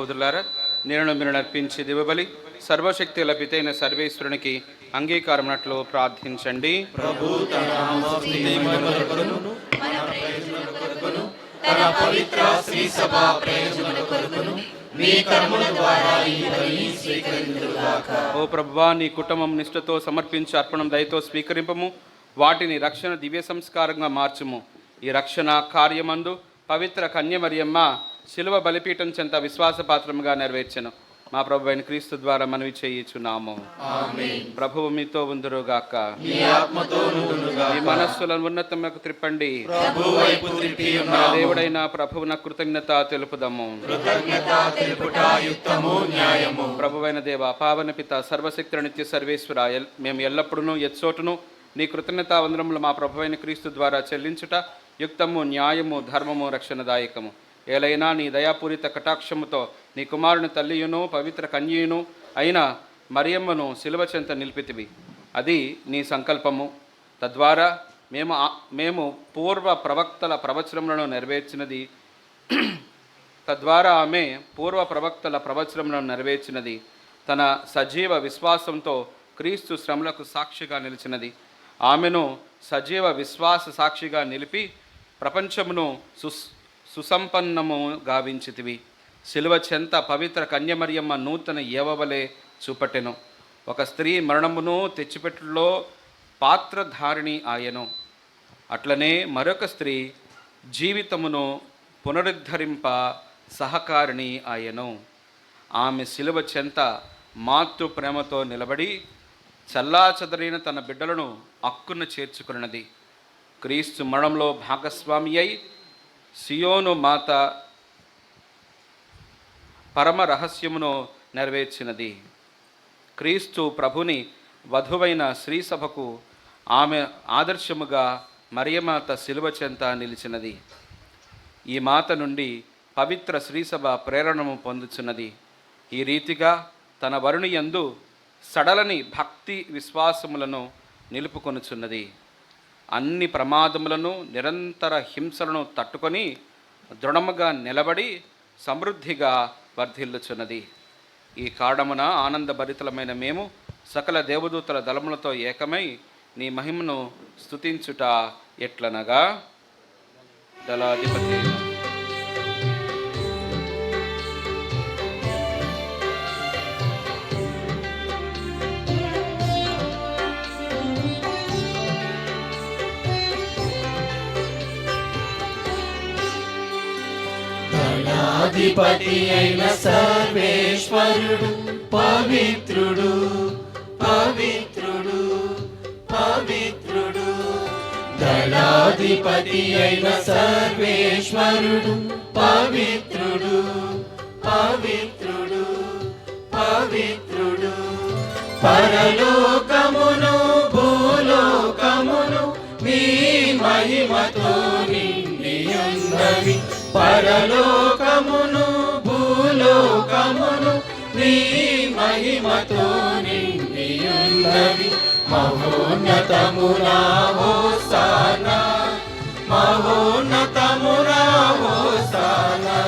సోదరులారా, నేను మీరు నర్పించి దివబలి సర్వశక్తి లభితైన సర్వేశ్వరునికి అంగీకారమునట్లు ప్రార్థించండి. ప్రభు తన నామస్తుతి మహిమల కొరకును, మన ప్రయోజనముల కొరకును, తన పవిత్ర శ్రీ సభ ప్రయోజనముల కొరకును మీ కర్మల ద్వారా ఈ బలిని స్వీకరించుగాక. ఓ ప్రభువా, నీ కుటుంబం నిష్ఠతో సమర్పించి అర్పణం దయతో స్వీకరింపము. వాటిని రక్షణ దివ్య సంస్కారంగా మార్చుము. ఈ రక్షణ కార్యమందు పవిత్ర కన్యమరియమ్మ శిలువ బలిపీఠం చెంత విశ్వాసపాత్రముగా నెరవేర్చెను. మా ప్రభు అయిన క్రీస్తు ద్వారా మనవి చేయుచున్నాము. ప్రభువు మీతో ఉందురుగాక. మీ ఆత్మతో ఉండునుగాక. మీ మనస్సులను ఉన్నతమునకు త్రిప్పండి. ప్రభు వైపు త్రిప్పి నా ఉన్నాము. దేవుడైన ప్రభువున కృతజ్ఞత తెలుపుదము. కృతజ్ఞత తెలుపుట యుక్తము, న్యాయము. ప్రభువైన దేవ, పావన పిత, సర్వశక్తి నిత్య సర్వేశ్వర, మేము ఎల్లప్పుడూ ఎచ్చోటును నీ కృతజ్ఞతా వందనములు మా ప్రభువైన క్రీస్తు ద్వారా చెల్లించుట యుక్తము, న్యాయము, ధర్మము, రక్షణదాయకము. ఏలైనా నీ దయాపూరిత కటాక్షముతో నీ కుమారుని తల్లియును పవిత్ర కన్యయును అయిన మరియమ్మను శిలువ చెంత నిలిపితివి. అది నీ సంకల్పము. తద్వారా మేము పూర్వ ప్రవక్తల ప్రవచనములను నెరవేర్చినది తన సజీవ విశ్వాసంతో క్రీస్తు శ్రమలకు సాక్షిగా నిలిచినది. ఆమెను సజీవ విశ్వాస సాక్షిగా నిలిపి ప్రపంచమును సుసంపన్నము గావించితివి. శిలువ చెంత పవిత్ర కన్యమరియమ్మ నూతన ఏవవలే చూపట్టెను. ఒక స్త్రీ మరణమును తెచ్చిపెట్టులో పాత్రధారిణి ఆయను. అట్లనే మరొక స్త్రీ జీవితమును పునరుద్ధరింప సహకారిణి ఆయను. ఆమె శిలువ చెంత మాతృ ప్రేమతో నిలబడి చల్లాచదరైన తన బిడ్డలను అక్కున చేర్చుకున్నది. క్రీస్తు మరణంలో భాగస్వామి అయి సియోను మాత పరమ రహస్యమును నెరవేర్చినది. క్రీస్తు ప్రభుని వధువైన శ్రీసభకు ఆమె ఆదర్శముగా మరియమాత శిలువ చెంత నిలిచినది. ఈ మాత నుండి పవిత్ర శ్రీసభ ప్రేరణము పొందుచున్నది. ఈ రీతిగా తన వరుని యందు సడలని భక్తి విశ్వాసములను నిలుపుకొనుచున్నది. అన్ని ప్రమాదములను, నిరంతర హింసలను తట్టుకొని దృఢముగా నిలబడి సమృద్ధిగా వర్ధిల్లుచున్నది. ఈ కారణమున ఆనందభరితలమైన మేము సకల దేవదూతల దళములతో ఏకమై నీ మహిమను స్తుతించుట ఎట్లనగా, దళాధిపతి దళాధిపతి అయిన సర్వేశ్వరుడు పవిత్రుడు, పవిత్రుడు, పవిత్రుడు. దళాధిపతి అయిన సర్వేశ్వరుడు పవిత్రుడు, పవిత్రుడు, పవిత్రుడు. పరలోకమును భూలోకమును మీ మహిమతో నిండి ఉన్నవి. పరలోకమును భూలోకమును నీ మహిమతో నిండి ఉన్నవి. మహోన్నతమునా హోసానా, మహోన్నతమునా హోసానా,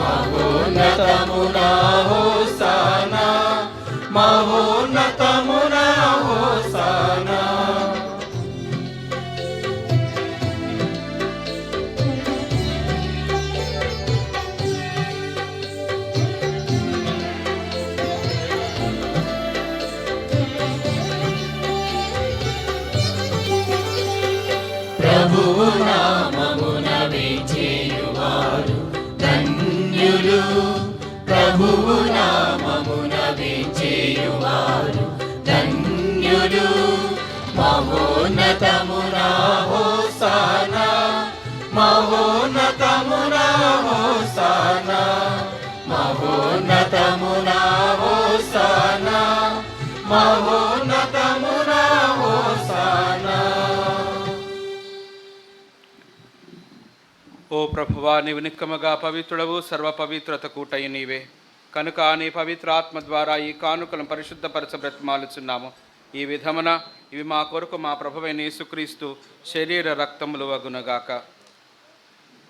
మహోన్నతమునా హోసానా, మహోన్నతమునా హోసానా. ప్రభువు నామమున వేచేయువారు ధన్యులు, ప్రభువు నామమున వేచేయువారు ధన్యులు. మహోన్నతమునా హోసానా, మహోన్నతమునా హోసానా, మహోన్నతమునా హోసానా, మహోన్నతమునా హోసానా. ఓ ప్రభువా, నీవు నిక్కముగా పవిత్రుడవు, సర్వ పవిత్రత కూటయి నీవే. కనుక నీ పవిత్ర ఆత్మ ద్వారా ఈ కానుకలను పరిశుద్ధపరచ బ్రతిమాలుచున్నాము. ఈ విధమున ఇవి మా కొరకు మా ప్రభువైన యేసుక్రీస్తు శరీర రక్తములు వగునగాక.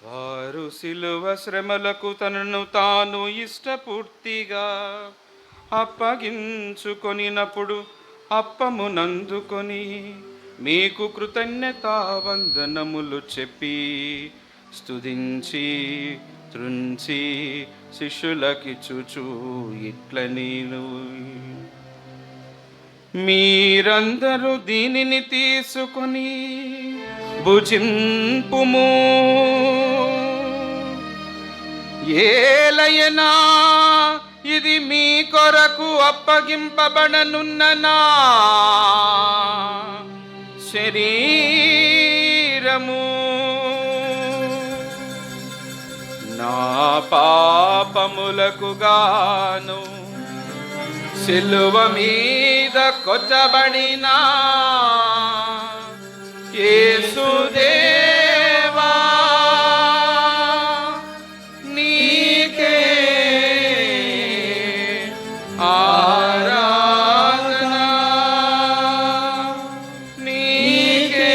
వారు శిలువ శ్రమలకు తనను తాను ఇష్టపూర్తిగా అప్పగించుకొనినప్పుడు అప్పమునందుకొని మీకు కృతజ్ఞతావందనములు చెప్పి స్తుతించి త్రుంచి శిష్యులకిచ్చుచు ఇట్ల నేను మీరందరూ దీనిని తీసుకొని భుజింపుము. ఏలయనా ఇది మీ కొరకు అప్పగింపబడనున్న నా శరీరము. నా పాపములకు గాను సిలువ మీద కొట్టబడిన యేసుదేవా నీకే ఆరాధన, నీకే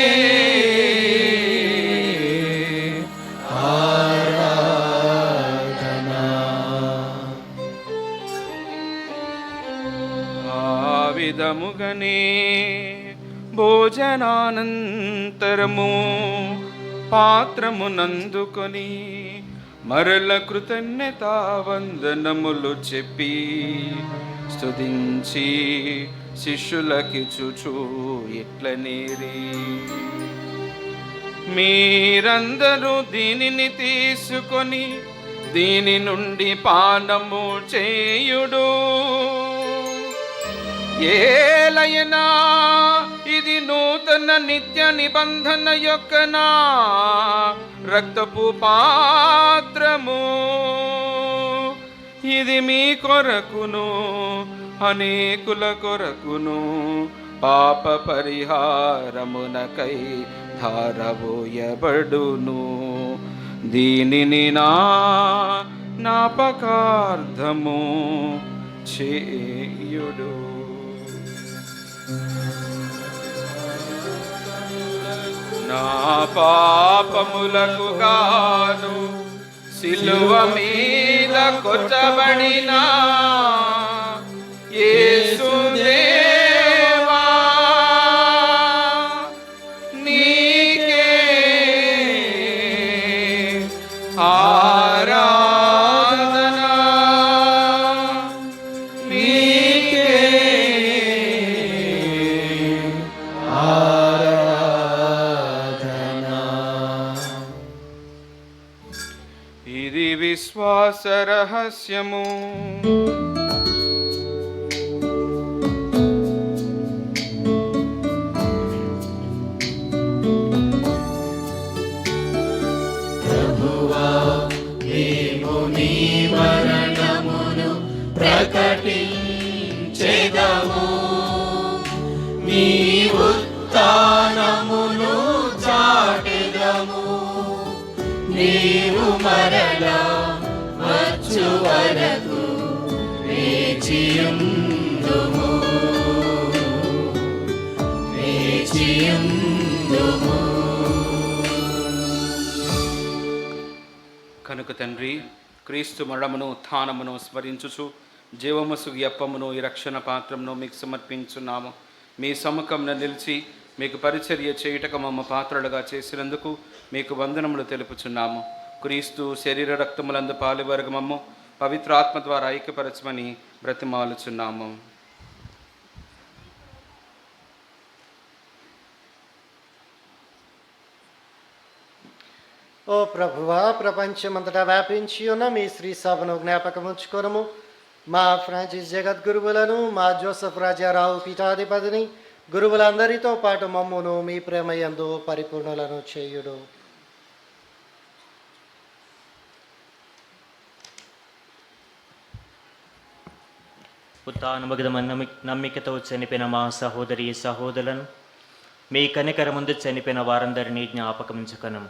విధముగనే భోజనానంతరము పాత్రమునందుకొని మరల కృతజ్ఞతావందనములు చెప్పి స్తుతించి శిష్యులకిచ్చుచు ఇట్ల నేరి మీరందరూ దీనిని తీసుకొని దీని నుండి పానము చేయుడు. ఏలయనా ఇది నూతన నిత్య నిబంధన యొక్క నా రక్తపు పాత్రము. ఇది మీ కొరకును అనేకుల కొరకును పాప పరిహారమునకై ధారబోయబడును. దీనిని నా జ్ఞాపకార్థము చేయుడు. నా పాపములకు గాను సిలువ మీద కొట్టబడిన యేసుదేవా నీకే ఆరాధన, నీకే ఇది విశ్వాస రహస్యము. ప్రకటించెదము, నీ ఉత్థానమును చాటెదము. నీవు మరలా వచ్చు వరకు వేచియుందుము, వేచియుందుము. కనుక తండ్రి, క్రీస్తు మరణమును ఉత్థానమును స్మరించుచు జీవమసుగు అప్పమును ఈ రక్షణ పాత్రమును మీకు సమర్పించున్నాము. మీ సముఖంలో నిలిచి మీకు పరిచర్య చేయుటకు మమ్మ పాత్రలుగా చేసినందుకు మీకు వందనములు తెలుపుచున్నాము. క్రీస్తు శరీర రక్తములందు పాలువర్గమమ్ము పవిత్రాత్మ ద్వారా ఐక్యపరచమని బ్రతిమాలుచున్నాము. ఓ ప్రభువా, ప్రపంచమంతటా వ్యాపించి ఉన్న మీ శ్రీ సభను జ్ఞాపకం ఉంచుకొనము. మా ఫ్రాన్సిస్ జగద్గురువులను, మా జోసెఫ్ రాజారావు పీఠాధిపతిని, గురువులందరితో పాటు మమ్మును మీ ప్రేమయందు పరిపూర్ణులను చేయుడు. ఉత్థానముగదమన్న నమ్మికతో చనిపోయిన మా సహోదరి సహోదరులను, మీ కనికర ముందు చనిపోయిన వారందరినీ జ్ఞాపకమించుకొనము.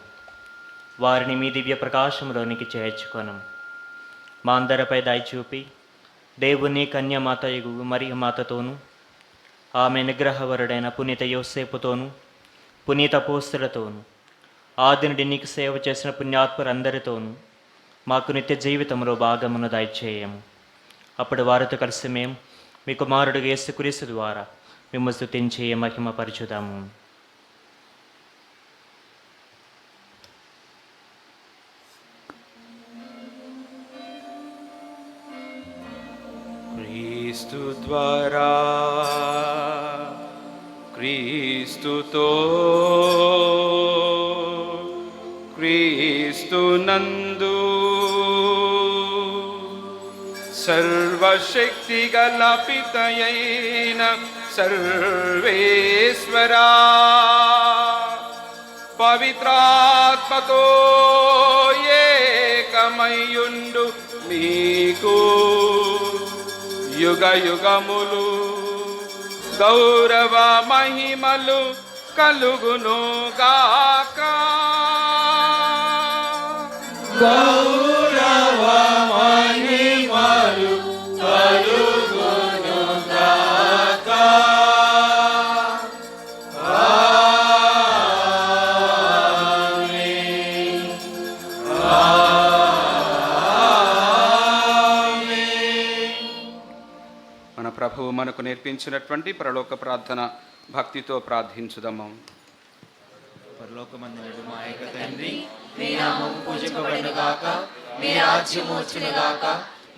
వారిని మీ దివ్య ప్రకాశంలోనికి చేర్చుకొనము. మా అందరిపై దయచూపి దేవుని కన్యమాతయగు మరియు మాతతోనూ, ఆమె నిగ్రహవరుడైన పునీత యోసేపుతోనూ, పునీత పోస్తులతోనూ, ఆది నుండి నీకు సేవ చేసిన పుణ్యాత్ములందరితోనూ మాకు నిత్య జీవితంలో భాగమును దయచేయము. అప్పుడు వారితో కలిసి మేము మీ కుమారుడు యేసుక్రీస్తు ద్వారా మేము స్తుతించి మహిమపరచుదాము. క్రీస్తు ద్వారా క్రీస్తుతో క్రీస్తునందు సర్వశక్తి గల పితయైన సర్వేశ్వరా పవిత్రాత్మతో ఏకమయుండు మీకు యుగ యుగములు గౌరవ మహిమలు కలుగును గాక. గౌరవ మహిమలు కలుగును గాక. ఆమేన్. ఆమేన్. మన ప్రభువు మనకు నేర్పించినటువంటి పరలోక ప్రార్థన భక్తితో ప్రార్థించుదాము. పరలోకమందున మా యొక్క తండ్రి, మీ నామము పూజింపబడును గాక, మీ రాజ్యము వచ్చును గాక,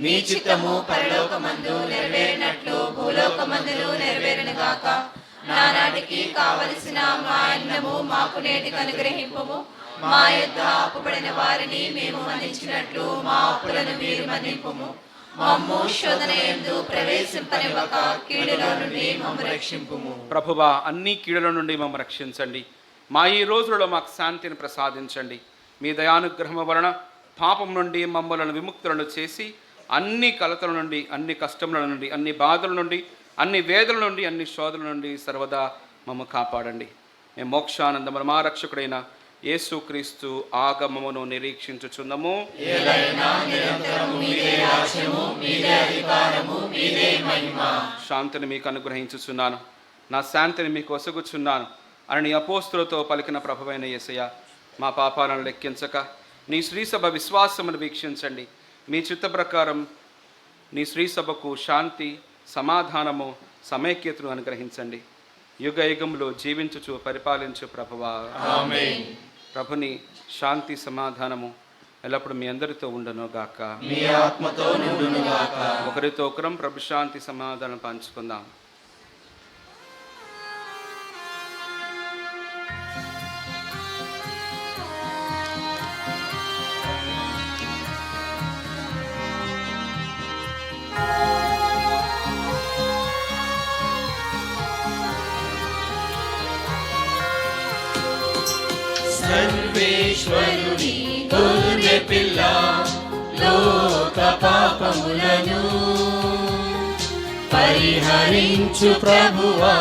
మీ చిత్తము పరలోకమందు నెరవేరినట్లు భూలోకమందును నెరవేరును గాక. నానాటికి కావలసిన మా అన్నము మాకు నేటికి అనుగ్రహింపము. మా యొద్ద అప్పుబడిన వారిని మేము మన్నించినట్లు మా అప్పులను మీరు మన్నింపుము. మమ్ము శోధన యందు ప్రవేశింపనివ్వక కీడులో నుండి మమ్ము రక్షింపుము. ప్రభువా, అన్ని కీడుల నుండి మమ్మల్ని రక్షించండి. మా ఈ రోజులలో మాకు శాంతిని ప్రసాదించండి. మీ దయానుగ్రహం వలన పాపం నుండి మమ్మలను విముక్తులను చేసి అన్ని కలతల నుండి, అన్ని కష్టముల నుండి, అన్ని బాధల నుండి, అన్ని వేదల నుండి, అన్ని శోధల నుండి సర్వదా మమ్మ కాపాడండి. మేము మోక్షానందమున మా రక్షకుడైన యేసుక్రీస్తు ఆగమమును నిరీక్షించుచున్నాము. శాంతిని మీకు అనుగ్రహించుచున్నాను, నా శాంతిని మీకు ఒసగుచున్నాను అని నీ అపోస్తులతో పలికిన ప్రభువైన యేసయ్య, మా పాపాలను లెక్కించక నీ శ్రీసభ విశ్వాసమును వీక్షించండి. మీ చిత్త ప్రకారం నీ శ్రీసభకు శాంతి, సమాధానము, సమైక్యతను అనుగ్రహించండి. యుగ యుగములో జీవించుచు పరిపాలించు ప్రభువా. ఆమేన్. ప్రభుని శాంతి సమాధానము ఎల్లప్పుడు మీ అందరితో ఉండును గాక. మీ ఆత్మతో నిండును గాక. ఒకరితో ఒకరం ప్రభు శాంతి సమాధానం పంచుకుందాం. సర్వేశ్వరుని గొర్రె పిల్ల, లోక పాపములను పరిహరించు ప్రభువా,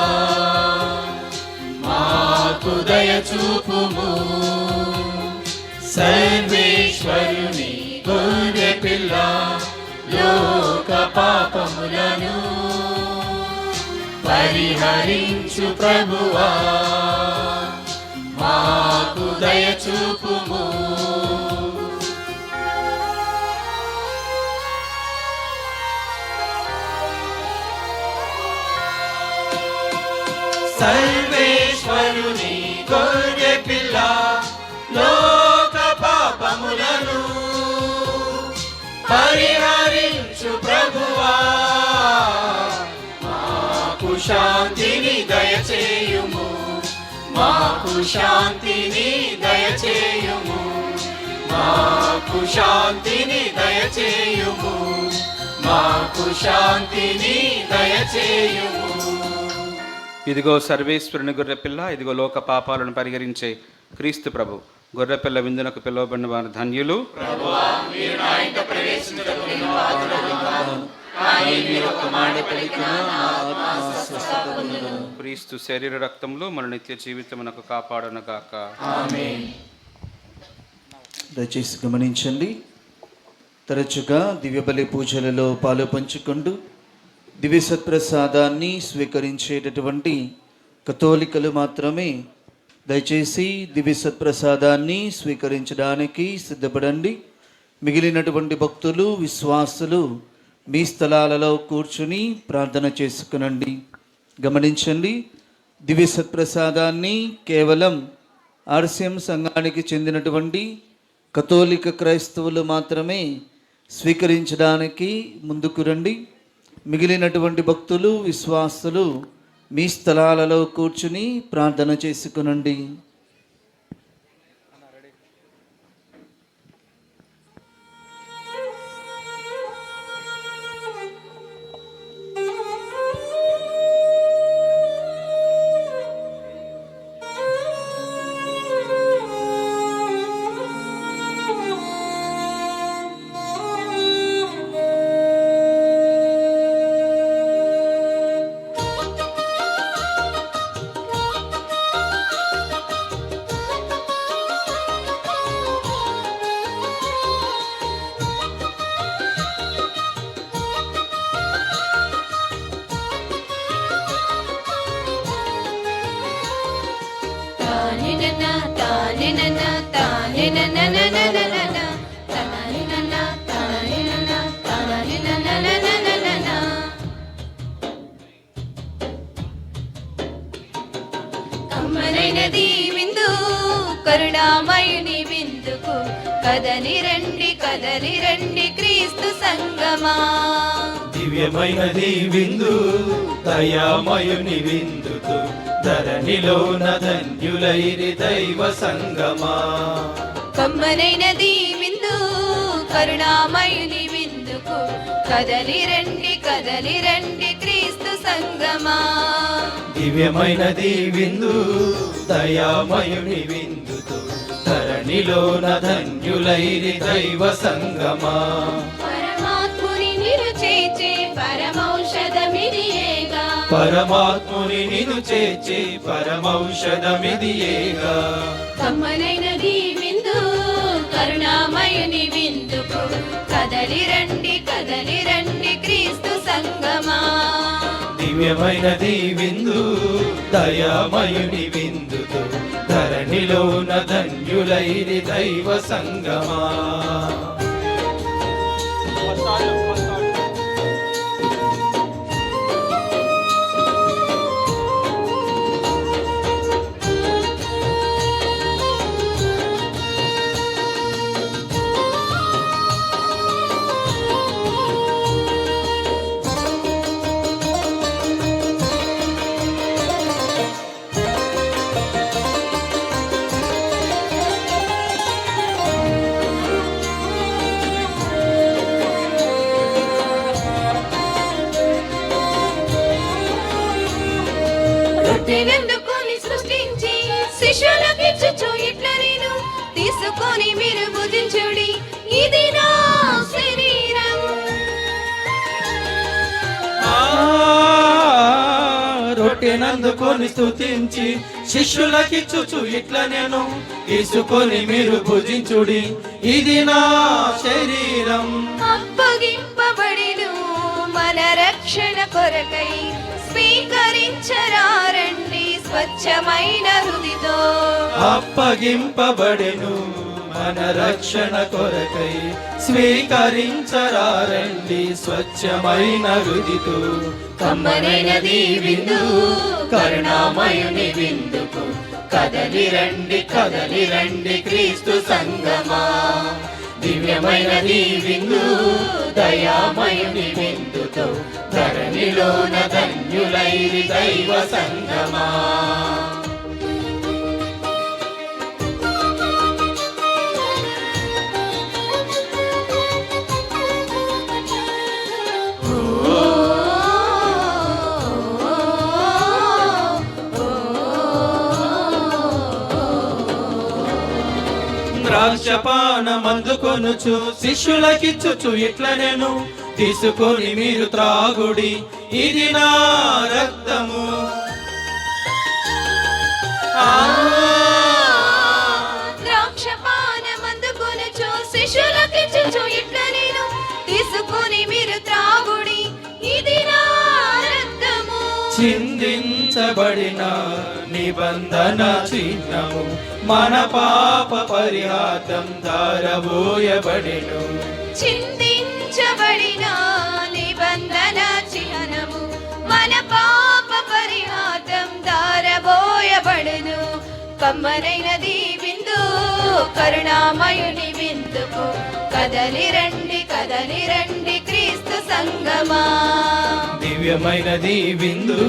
మాకు దయ చూపుము. సర్వేశ్వరుని గొర్రె పిల్ల, లోక పాపములను పరిహరించు ప్రభువా, మాకు దయ చూపుము. సర్వేశ్వరుని గొర్రె పిల్ల, లోక పాపములను పరిహరించు ప్రభువా, మాకు శాంతిని దయచేయుము. మాకు శాంతిని దయచేయుము. మాకు శాంతిని దయచేయుము. మాకు శాంతిని దయచేయుము. ఇదిగో సర్వేశ్వరుని గొర్రెపిల్ల, ఇదిగో లోక పాపాలను పరిహరించే క్రీస్తు ప్రభు. గొర్రెపిల్ల విందునకు పిలువబడిన వారు ధన్యులు. క్రీస్తు శరీర రక్తములు మన నిత్య జీవితమునకు కాపాడనగాక. దయచేసి గమనించండి. తరచుగా దివ్యబలి పూజలలో పాలు పంచుకుంటూ దివ్య సత్ప్రసాదాన్ని స్వీకరించేటటువంటి కథోలికలు మాత్రమే దయచేసి దివ్య సత్ప్రసాదాన్ని స్వీకరించడానికి సిద్ధపడండి. మిగిలినటువంటి భక్తులు, విశ్వాసులు మీ స్థలాలలో కూర్చుని ప్రార్థన చేసుకునండి. గమనించండి, దివ్య సత్ప్రసాదాన్ని కేవలం ఆర్సిఎం సంఘానికి చెందినటువంటి కథోలిక క్రైస్తవులు మాత్రమే స్వీకరించడానికి ముందుకు రండి. మిగిలినటువంటి భక్తులు, విశ్వాసులు మీ స్థలాలలో కూర్చుని ప్రార్థన చేసుకునండి. కమ్మనైనది విందు కరుణామయుని విందుకు కదలి రండి కదలి రండి క్రీస్తు సంగమా. దివ్యమైనది విందు దయామయుని విందుకు ధరణిలోన ధన్యులైరి దైవ సంగమా. కమ్మనైనది విందు కరుణామయుని విందుకు కదలి రండి క్రీస్తు సంగమా. దివ్యమైనది విందు దయామయుని విందుకు ధరణిలోన ధన్యులైరి దైవ సంగమా. పరమాత్ముని నిరు చేచే పరమౌషధమిదియేగా, పరమాత్ముని నిను చేర్చే పరమౌషధమిదియేగా. కమ్మనైనది విందు కరుణామయుని విందుకు కదలి రండి క్రీస్తు సంగమా. దివ్యమైనది విందు దయామయుని విందుతో ధరణిలోన ధన్యులైరి దైవ సంగమా. రొట్టెనెందుకొని సృష్టించి శిష్యులకిచ్చుచు ఇట్ల నేను తీసుకొని మీరు భుజించుడి, ఇది నా శరీరం. రొట్టెనందుకొని స్తుతించి శిష్యులకిచ్చుచు ఇట్ల నేను తీసుకొని మీరు భుజించుడి, ఇది నా శరీరం. అప్పగింపబడిను మన రక్షణ కొరకై స్వీకరించరారండి స్వచ్ఛమైన హృదితో. అప్పగింపబడెను మన రక్షణ కొరకై స్వీకరించరారండి స్వచ్ఛమైన హృదితో. కమ్మనైనది విందు కరుణామయుని విందుకు కదలి రండి క్రీస్తు సంగమా. దివ్యమైనది విందు దయామయుని విందుతో ధరణిలోన ధన్యులైరి దైవ సంగమా. ద్రాక్షపానమందుకొనుచు శిష్యులకిచ్చుచు ఇట్ల నేను తీసుకొని మీరు త్రాగుడి, ఇది నా రక్తము. ద్రాక్షపానమందుకొనుచు శిష్యులకిచ్చుచు ఇట్ల నేను తీసుకొని మీరు త్రాగుడి, ఇది నా రక్తము. చిందించ చిందించబడిన నిబంధన చిహ్నము మన పాప పరిహార్థం దారబోయబడెను. చిందించబడిన నిబంధన చిహ్నము మన పాప పరిహార్థం దారబోయబడును. కమ్మనైనది విందు కరుణామయుని విందుకు కదలి రండి క్రీస్తు సంగమా. దివ్యమైనది విందు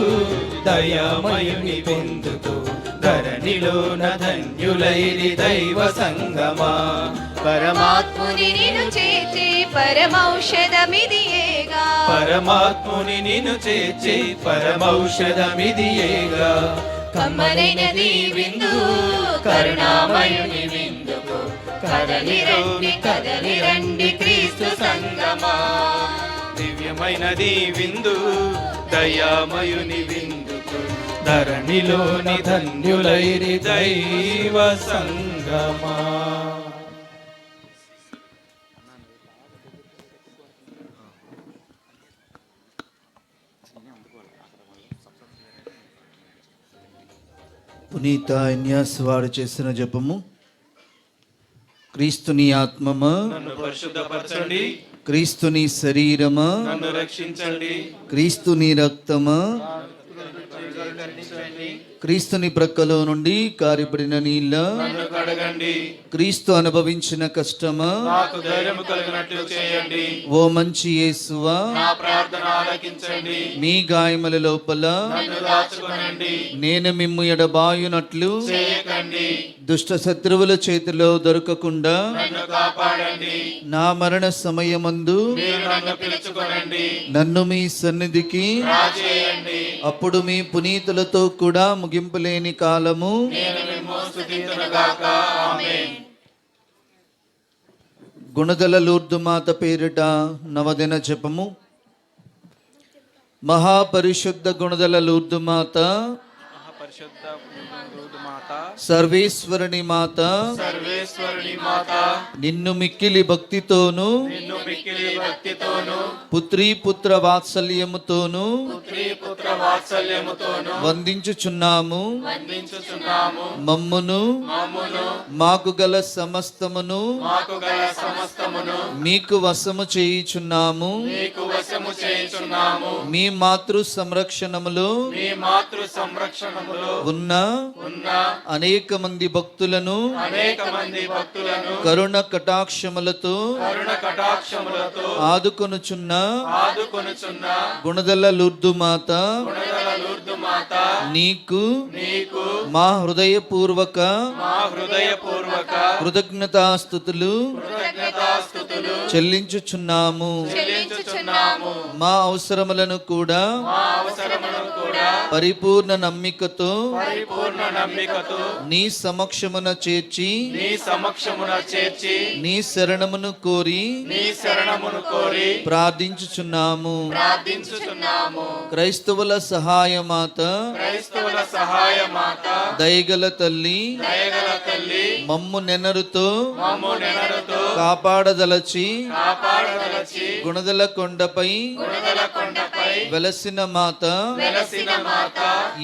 దయామయుని విందుకు ధరణిలోన ధన్యులైరి దైవ సంగమా. పరమాత్ముని నిన్ను చేర్చి పరమౌషధమిదియేగా. పరమాత్ముని నిన్ను చేర్చి పరమౌషధమిదియేగా. కమ్మనైనది విందు కరుణామయుని విందుకు కదలి రండి క్రీస్తు సంగమా. దివ్యమైనది విందు దయామయుని విందుకు ధరణిలోని ధన్యులైరి దైవ సంగమా. పునీత ఇన్యాస్ వారు చేసిన జపము. క్రీస్తుని ఆత్మమా నన్ను పరిశుద్ధపరచండి, క్రీస్తుని శరీరమా నన్ను రక్షించండి, క్రీస్తుని రక్తమా క్రీస్తుని ప్రక్కలో నుండి కారిపడిన నీళ్ళ నన్ను కడగండి, క్రీస్తు అనుభవించిన కష్టమా నాకు ధైర్యం కలిగినట్లు చేయండి. ఓ మంచి యేసువా నా ప్రార్థన ఆలకించండి, మీ గాయముల లోపల నన్ను దాచుకొనండి, నేను మిమ్ము ఎడబాయునట్లు చేయకండి, దుష్ట శత్రువుల చేతిలో దొరకకుండా నన్ను కాపాడండి. నా మరణ సమయమందు మీరు నన్ను పిలుచుకొనండి, నన్ను మీ సన్నిధికి రాజేయండి. అప్పుడు మీ పునీతులతో కూడా ముగింపులేని కాలము నేను మిమ్ము స్తుతింతునుగాక. ఆమేన్. గుణదల లూర్దు మాత పేరిట నవదిన జపము. మహాపరిశుద్ధ గుణదల లూర్దు మాత, మహాపరిశుద్ధ మాత, సర్వేశ్వరుని మాత, సర్వేశ్వరుని మాత, నిన్ను మిక్కిలి భక్తితోను నిన్ను మిక్కిలి భక్తితోను పుత్ర వాత్సల్యముతోను పుత్రీ పుత్ర వాత్సల్యముతోను వందించుచున్నాము. వందించుచున్నాము. మమ్మును మాకు గల సమస్తమును మాకు గల సమస్తమును మీకు వశము చేయుచున్నాము. మీకు వశము చేయుచున్నాము. మీ మాతృ సంరక్షణములో మీ మాతృ సంరక్షణములో ఉన్న ఉన్న అనేక మంది భక్తులను అనేక మంది భక్తులను కరుణ కటాక్షములతో కరుణ కటాక్షములతో ఆదుకొనుచున్న ఆదుకొనుచున్న గుణదల లూర్దు మాత, గుణదల లూర్దు మాత, నీకు నీకు మా హృదయపూర్వక మా హృదయపూర్వక కృతజ్ఞతాస్తుతులు కృతజ్ఞతాస్తుతులు చెల్లించుచున్నాము. చెల్లించుచున్నాము. మా అవసరములను కూడా మా అవసరములను కూడా పరిపూర్ణ నమ్మికతో పరిపూర్ణ నమ్మికతో నీ సమక్షమున చేర్చి నీ సమక్షమున చేర్చి నీ శరణమును కోరి నీ శరణమును కోరి ప్రార్థించుచున్నాము. ప్రార్థించుచున్నాము. క్రైస్తవుల సహాయ మాత, క్రైస్తవుల సహాయ మాత, దయగల తల్లి, దయగల తల్లి, మమ్ము నెనరుతో మమ్ము నెనరుతో కాపాడదలచి కాపాడదలచి గుణదల కొండపై గుణదల కొండపై వెలసిన మాత, వెలసిన మాత,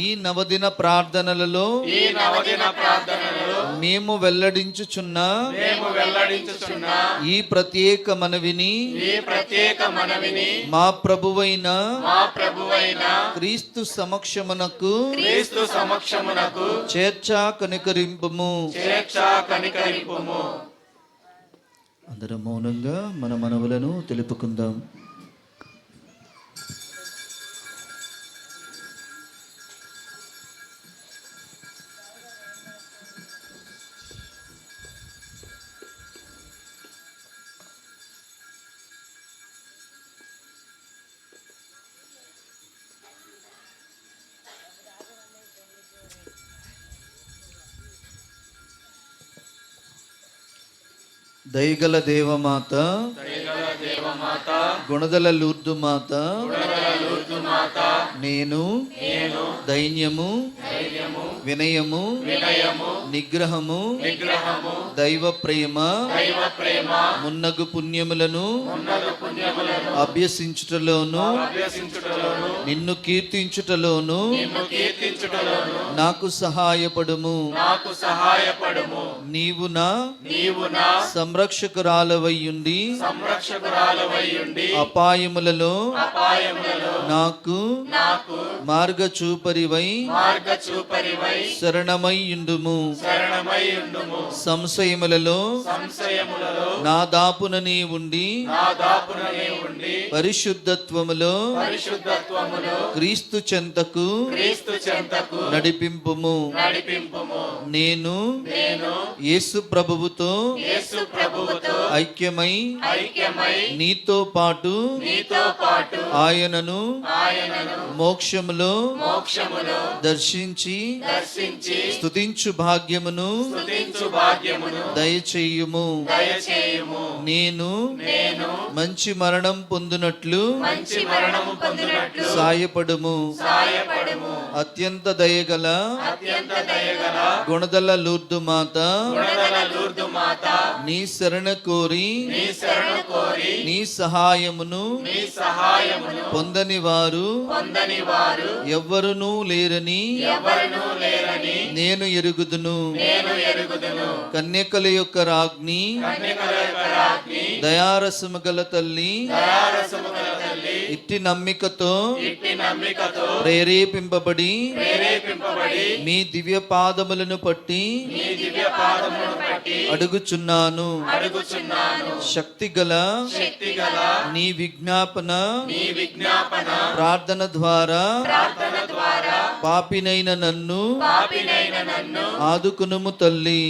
ఈ నవదిన ప్రార్థనలలో ఈ నవదిన ప్రార్థనలో మేము వెల్లడించుచున్న మేము వెల్లడించుచున్న ఈ ప్రత్యేక మనవిని ఈ ప్రత్యేక మనవిని మా ప్రభువైన మా ప్రభువైన క్రీస్తు సమక్షమునకు క్రీస్తు సమక్షమునకు చేర్చా కనికరింపుము. చేర్చా కనికరింపుము. అందరం మౌనంగా మన మనవులను తెలుపుకుందాం. దయగల దేవమాత, గుణదల లూర్దు మాత, నేను దైన్యము, వినయము, నిగ్రహము దైవ ప్రేమ మున్నగు పుణ్యములను అభ్యసించుటలోను నిన్ను కీర్తించుటలోను నాకు సహాయపడుము. నీవు నా సంరక్షకురాలవయ్యుండి అపాయములలో నాకు మార్గ చూపరివై శరణమయ్యుండుము. సంశయములలో నా దాపుననే ఉండి పరిశుద్ధత్వములో క్రీస్తు చెంతకు నడిపింపుము. నేను యేసు ప్రభువుతో ఐక్యమై నీతో పాటు ఆయనను మోక్షములో దర్శించి స్తుతించు భాగ్యమును దయచేయుము. నేను మంచి మరణం పొందునట్లు సాయపడుము. అత్యంత దయగల గుణదల లూర్దు మాత నీ శరణ కోరి నీ సహాయమును పొందని వారు ఎవ్వరునూ లేరని నేను ఎరుగుదును. కన్యకల యొక్క రాజ్ఞి దయారసము గల తల్లి ఇట్టి నమ్మికతో ప్రేరేపింపబడి మీ దివ్య పాదములను పట్టి అడుగుచున్నాను. శక్తి గల నీ విజ్ఞాపన ప్రార్థన ద్వారా పాపినైన నన్ను ఆదుకునుము తల్లి.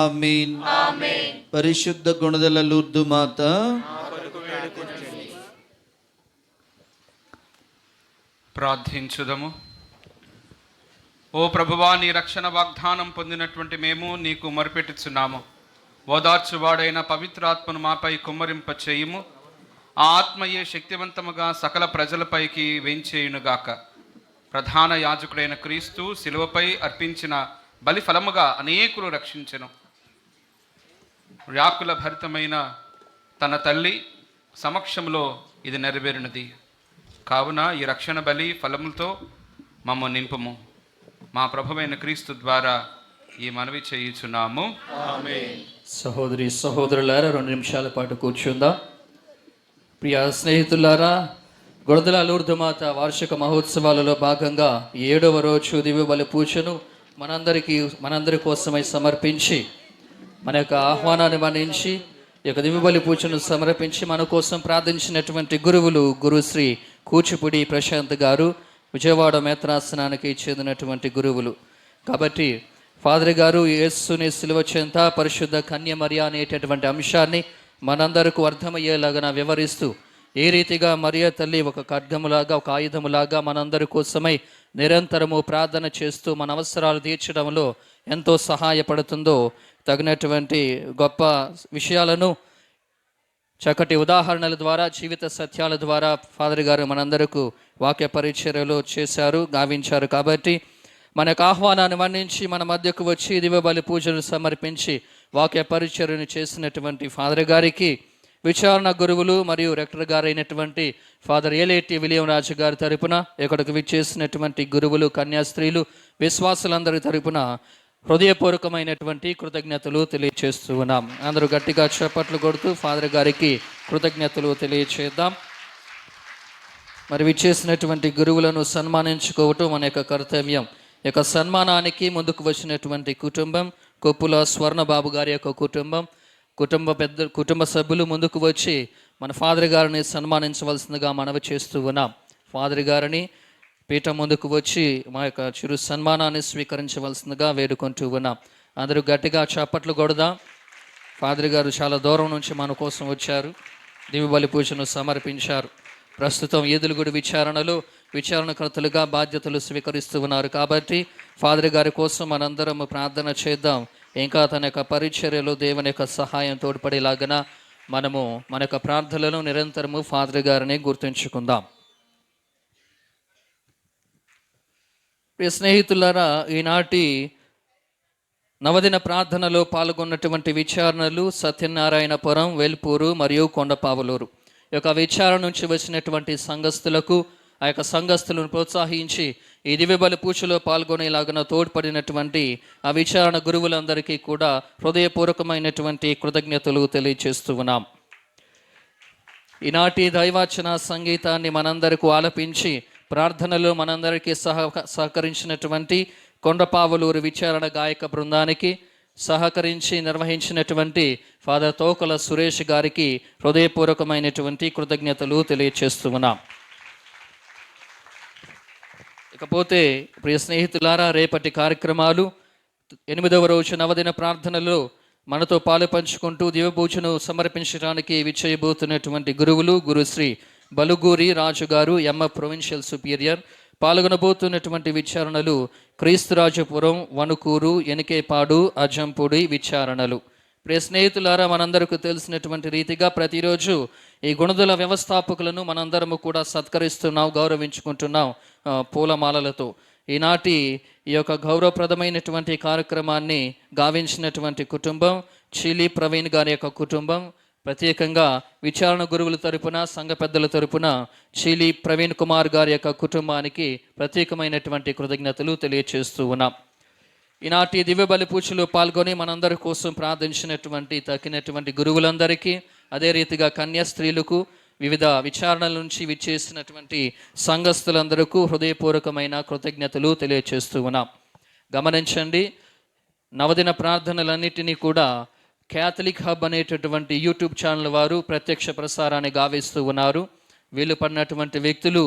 ఆమేన్. పరిశుద్ధ గుణదల లూర్దు మాత ప్రార్థించుదము. ఓ ప్రభువా, నీ రక్షణ వాగ్దానం పొందినటువంటి మేము నీకు మొరపెట్టుచున్నాము. ఓదార్చువాడైన పవిత్రాత్మను మాపై కుమ్మరింప చేయుము. ఆ ఆత్మయే శక్తివంతముగా సకల ప్రజలపైకి వేంచేయునుగాక. ప్రధాన యాజకుడైన క్రీస్తు శిలువపై అర్పించిన బలి ఫలముగా అనేకులు రక్షించెను. వ్యాకుల భరితమైన తన తల్లి సమక్షంలో ఇది నెరవేరినది. కావున ఈ రక్షణ బలి ఫలములతో మమ్మ నింపుము. మా ప్రభువైన క్రీస్తు ద్వారా ఈ మనవి చేయుచున్నాము. సహోదరి సహోదరులారా, 2 నిమిషాల పాటు కూర్చుందాం. ప్రియ స్నేహితులారా, గుణదల లూర్దు మాత వార్షిక మహోత్సవాలలో భాగంగా 7వ రోజు దివ్య బలి పూజను మనందరి కోసమై సమర్పించి మన యొక్క ఆహ్వానాన్ని మన్నించి ఈ యొక్క దివ్య బలి పూజను సమర్పించి మన కోసం ప్రార్థించినటువంటి గురువులు గురుశ్రీ కూచిపూడి ప్రశాంత్ గారు, విజయవాడ మేత్రాసనానికి చెందినటువంటి గురువులు. కాబట్టి ఫాదర్ గారు యేసుని సిలువ చెంత పరిశుద్ధ కన్య మరియ అనేటటువంటి అంశాన్ని మనందరకు అర్థమయ్యేలాగా వివరిస్తూ ఏ రీతిగా మరియ తల్లి ఒక ఖడ్గములాగా ఒక ఆయుధములాగా మనందరి కోసమై నిరంతరము ప్రార్థన చేస్తూ మన అవసరాలు తీర్చడంలో ఎంతో సహాయపడుతుందో తగినటువంటి గొప్ప విషయాలను చక్కటి ఉదాహరణల ద్వారా జీవిత సత్యాల ద్వారా ఫాదర్ గారు మనందరకు వాక్య పరిచర్యలో చేశారు, గావించారు. కాబట్టి మనకు ఆహ్వానాన్ని మన్నించి మన మధ్యకు వచ్చి దివ్య బలి పూజను సమర్పించి వాక్య పరిచర్యను చేసినటువంటి ఫాదర్ గారికి విచారణ గురువులు మరియు రెక్టర్ గారైనటువంటి ఫాదర్ ఏలేటి విలియం రాజు గారి తరపున ఇక్కడికి విచ్చేసినటువంటి గురువులు, కన్యాస్త్రీలు, విశ్వాసులందరి తరపున హృదయపూర్వకమైనటువంటి కృతజ్ఞతలు తెలియచేస్తూ ఉన్నాం. అందరూ గట్టిగా చప్పట్లు కొడుతూ ఫాదర్ గారికి కృతజ్ఞతలు తెలియచేద్దాం. మరి విచ్చేసినటువంటి గురువులను సన్మానించుకోవటం మన యొక్క కర్తవ్యం. ఈ యొక్క సన్మానానికి ముందుకు వచ్చినటువంటి కుటుంబం కొప్పుల స్వర్ణబాబు గారి యొక్క కుటుంబ సభ్యులు ముందుకు వచ్చి మన ఫాదర్ గారిని సన్మానించవలసిందిగా మనవి చేస్తూ ఉన్నాం. ఫాదర్ గారిని పీఠం ముందుకు వచ్చి మా యొక్క చిరు సన్మానాన్ని స్వీకరించవలసిందిగా వేడుకుంటూ ఉన్నాం. అందరూ గట్టిగా చప్పట్లు కొడదాం. ఫాదర్ గారు చాలా దూరం నుంచి మన కోసం వచ్చారు, దివ్య బలి పూజను సమర్పించారు. ప్రస్తుతం ఈదులగుడి విచారణలో విచారణకర్తలుగా బాధ్యతలు స్వీకరిస్తూ ఉన్నారు. కాబట్టి ఫాదర్ గారి కోసం మనందరం ప్రార్థన చేద్దాం. ఇంకా తన యొక్క పరిచర్యలో దేవుని యొక్క సహాయం తోడ్పడేలాగన మనము మన యొక్క ప్రార్థనలను నిరంతరము ఫాదర్ గారిని గుర్తుంచుకుందాం. ప్రియ స్నేహితులారా, ఈనాటి నవదిన ప్రార్థనలో పాల్గొన్నటువంటి విచారణలు సత్యనారాయణపురం, వెల్పూరు మరియు కొండపావులూరు. ఈ యొక్క విచారణ నుంచి వచ్చినటువంటి సంఘస్థులకు, ఆ యొక్క సంఘస్థులను ప్రోత్సహించి ఈ దివ్యబలి పూజలో పాల్గొనేలాగా తోడ్పడినటువంటి ఆ విచారణ గురువులందరికీ కూడా హృదయపూర్వకమైనటువంటి కృతజ్ఞతలు తెలియజేస్తూ ఉన్నాం. ఈనాటి దైవాచన సంగీతాన్ని మనందరికీ ఆలపించి ప్రార్థనలో మనందరికీ సహకరించినటువంటి కొండపావులూరు విచారణ గాయక బృందానికి, సహకరించి నిర్వహించినటువంటి ఫాదర్ తోకల సురేష్ గారికి హృదయపూర్వకమైనటువంటి కృతజ్ఞతలు తెలియజేస్తూ ఉన్నాం. ఇకపోతే ప్రియ స్నేహితులారా, రేపటి కార్యక్రమాలు 8వ రోజు నవదిన ప్రార్థనలో మనతో పాలు పంచుకుంటూ దివ్యపూజను సమర్పించడానికి విచ్చేయబోతున్నటువంటి గురువులు గురుశ్రీ బలుగూరి రాజు గారు, ఎంఎఫ్ ప్రొవిన్షియల్ సుపీరియర్. పాల్గొనబోతున్నటువంటి విచారణలు క్రీస్తురాజపురం, వణుకూరు, ఎనికేపాడు, అజంపూడి విచారణలు. ప్రియ స్నేహితులారా, మనందరికీ తెలిసినటువంటి రీతిగా ప్రతిరోజు ఈ గుణదల వ్యవస్థాపకులను మనందరము కూడా సత్కరిస్తున్నాం, గౌరవించుకుంటున్నాం పూలమాలలతో. ఈనాటి ఈ యొక్క గౌరవప్రదమైనటువంటి కార్యక్రమాన్ని గావించినటువంటి కుటుంబం చిలి ప్రవీణ్ గారి యొక్క కుటుంబం, ప్రత్యేకంగా విచారణ గురువుల తరపున, సంఘ పెద్దల తరపున చిలి ప్రవీణ్ కుమార్ గారి యొక్క కుటుంబానికి ప్రత్యేకమైనటువంటి కృతజ్ఞతలు తెలియజేస్తూ ఉన్నాం. ఈనాటి దివ్య బలి పూజలో పాల్గొని మనందరి కోసం ప్రార్థించినటువంటి తక్కినటువంటి గురువులందరికీ, అదే రీతిగా కన్యా స్త్రీలకు, వివిధ విచారణల నుంచి విచ్చేసినటువంటి సంఘస్థులందరికీ హృదయపూర్వకమైన కృతజ్ఞతలు తెలియజేస్తూ ఉన్నాం. గమనించండి, నవదిన ప్రార్థనలన్నిటినీ కూడా క్యాథలిక్ హబ్ అనేటటువంటి యూట్యూబ్ ఛానల్ వారు ప్రత్యక్ష ప్రసారాన్ని గావిస్తూ ఉన్నారు. వీళ్ళు పడినటువంటి వ్యక్తులు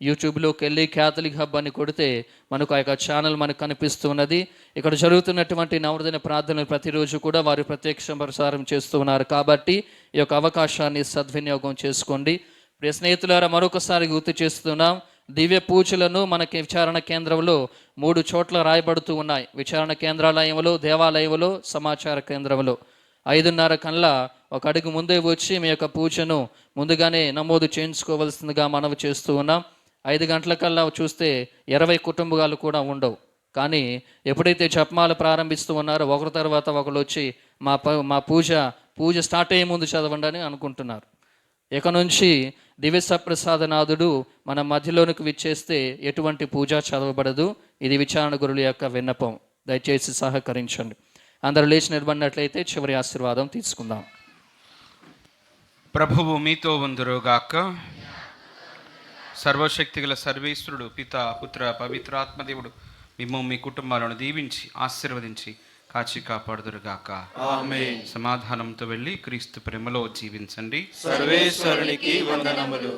యూట్యూబ్లోకి వెళ్ళి క్యాథలిక్ హబ్ అని కొడితే మనకు ఆ యొక్క ఛానల్ మనకు కనిపిస్తూ ఉన్నది. ఇక్కడ జరుగుతున్నటువంటి నవదిన ప్రార్థనలు ప్రతిరోజు కూడా వారు ప్రత్యక్ష ప్రసారం చేస్తూ ఉన్నారు. కాబట్టి ఈ యొక్క అవకాశాన్ని సద్వినియోగం చేసుకోండి. ప్రియ స్నేహితులారా, మరొకసారి గుర్తు చేస్తున్నాం, దివ్య పూజలను మనకి విచారణ కేంద్రంలో 3 చోట్ల రాయబడుతూ ఉన్నాయి. విచారణ కేంద్రాలయంలో, దేవాలయంలో, సమాచార కేంద్రంలో. 5:30 కల్లా ఒక అడుగు ముందే వచ్చి మీ యొక్క పూజను ముందుగానే నమోదు చేయించుకోవాల్సిందిగా మనవి చేస్తూ ఉన్నాం. 5 గంటల కల్లా చూస్తే 20 కుటుంబాలు కూడా ఉండవు. కానీ ఎప్పుడైతే జపమాల ప్రారంభిస్తూ ఉన్నారో ఒకరి తర్వాత ఒకరు వచ్చి మా పూజ స్టార్ట్ అయ్యే ముందు చదవండి అని అనుకుంటున్నారు. ఇక నుంచి దివ్య సప్రసాదనాథుడు మన మధ్యలోనికి విచ్చేస్తే ఎటువంటి పూజ చదవబడదు. ఇది విచారణ గురుల యొక్క విన్నపం. దయచేసి సహకరించండి. అందరూ లేచి నిలబడినట్లయితే చివరి ఆశీర్వాదం తీసుకుందాం. ప్రభువు మీతో ఉందురుగాక. సర్వశక్తిగల సర్వేశ్వరుడు పిత, పుత్ర, పవిత్రాత్మదేవుడు మిమ్ము మీ కుటుంబాలను దీవించి ఆశీర్వదించి కాచి కాపాడుదురుగాక. ఆమేన్. సమాధానంతో వెళ్ళి క్రీస్తు ప్రేమలో జీవించండి. సర్వేశ్వరునికి వందనములు.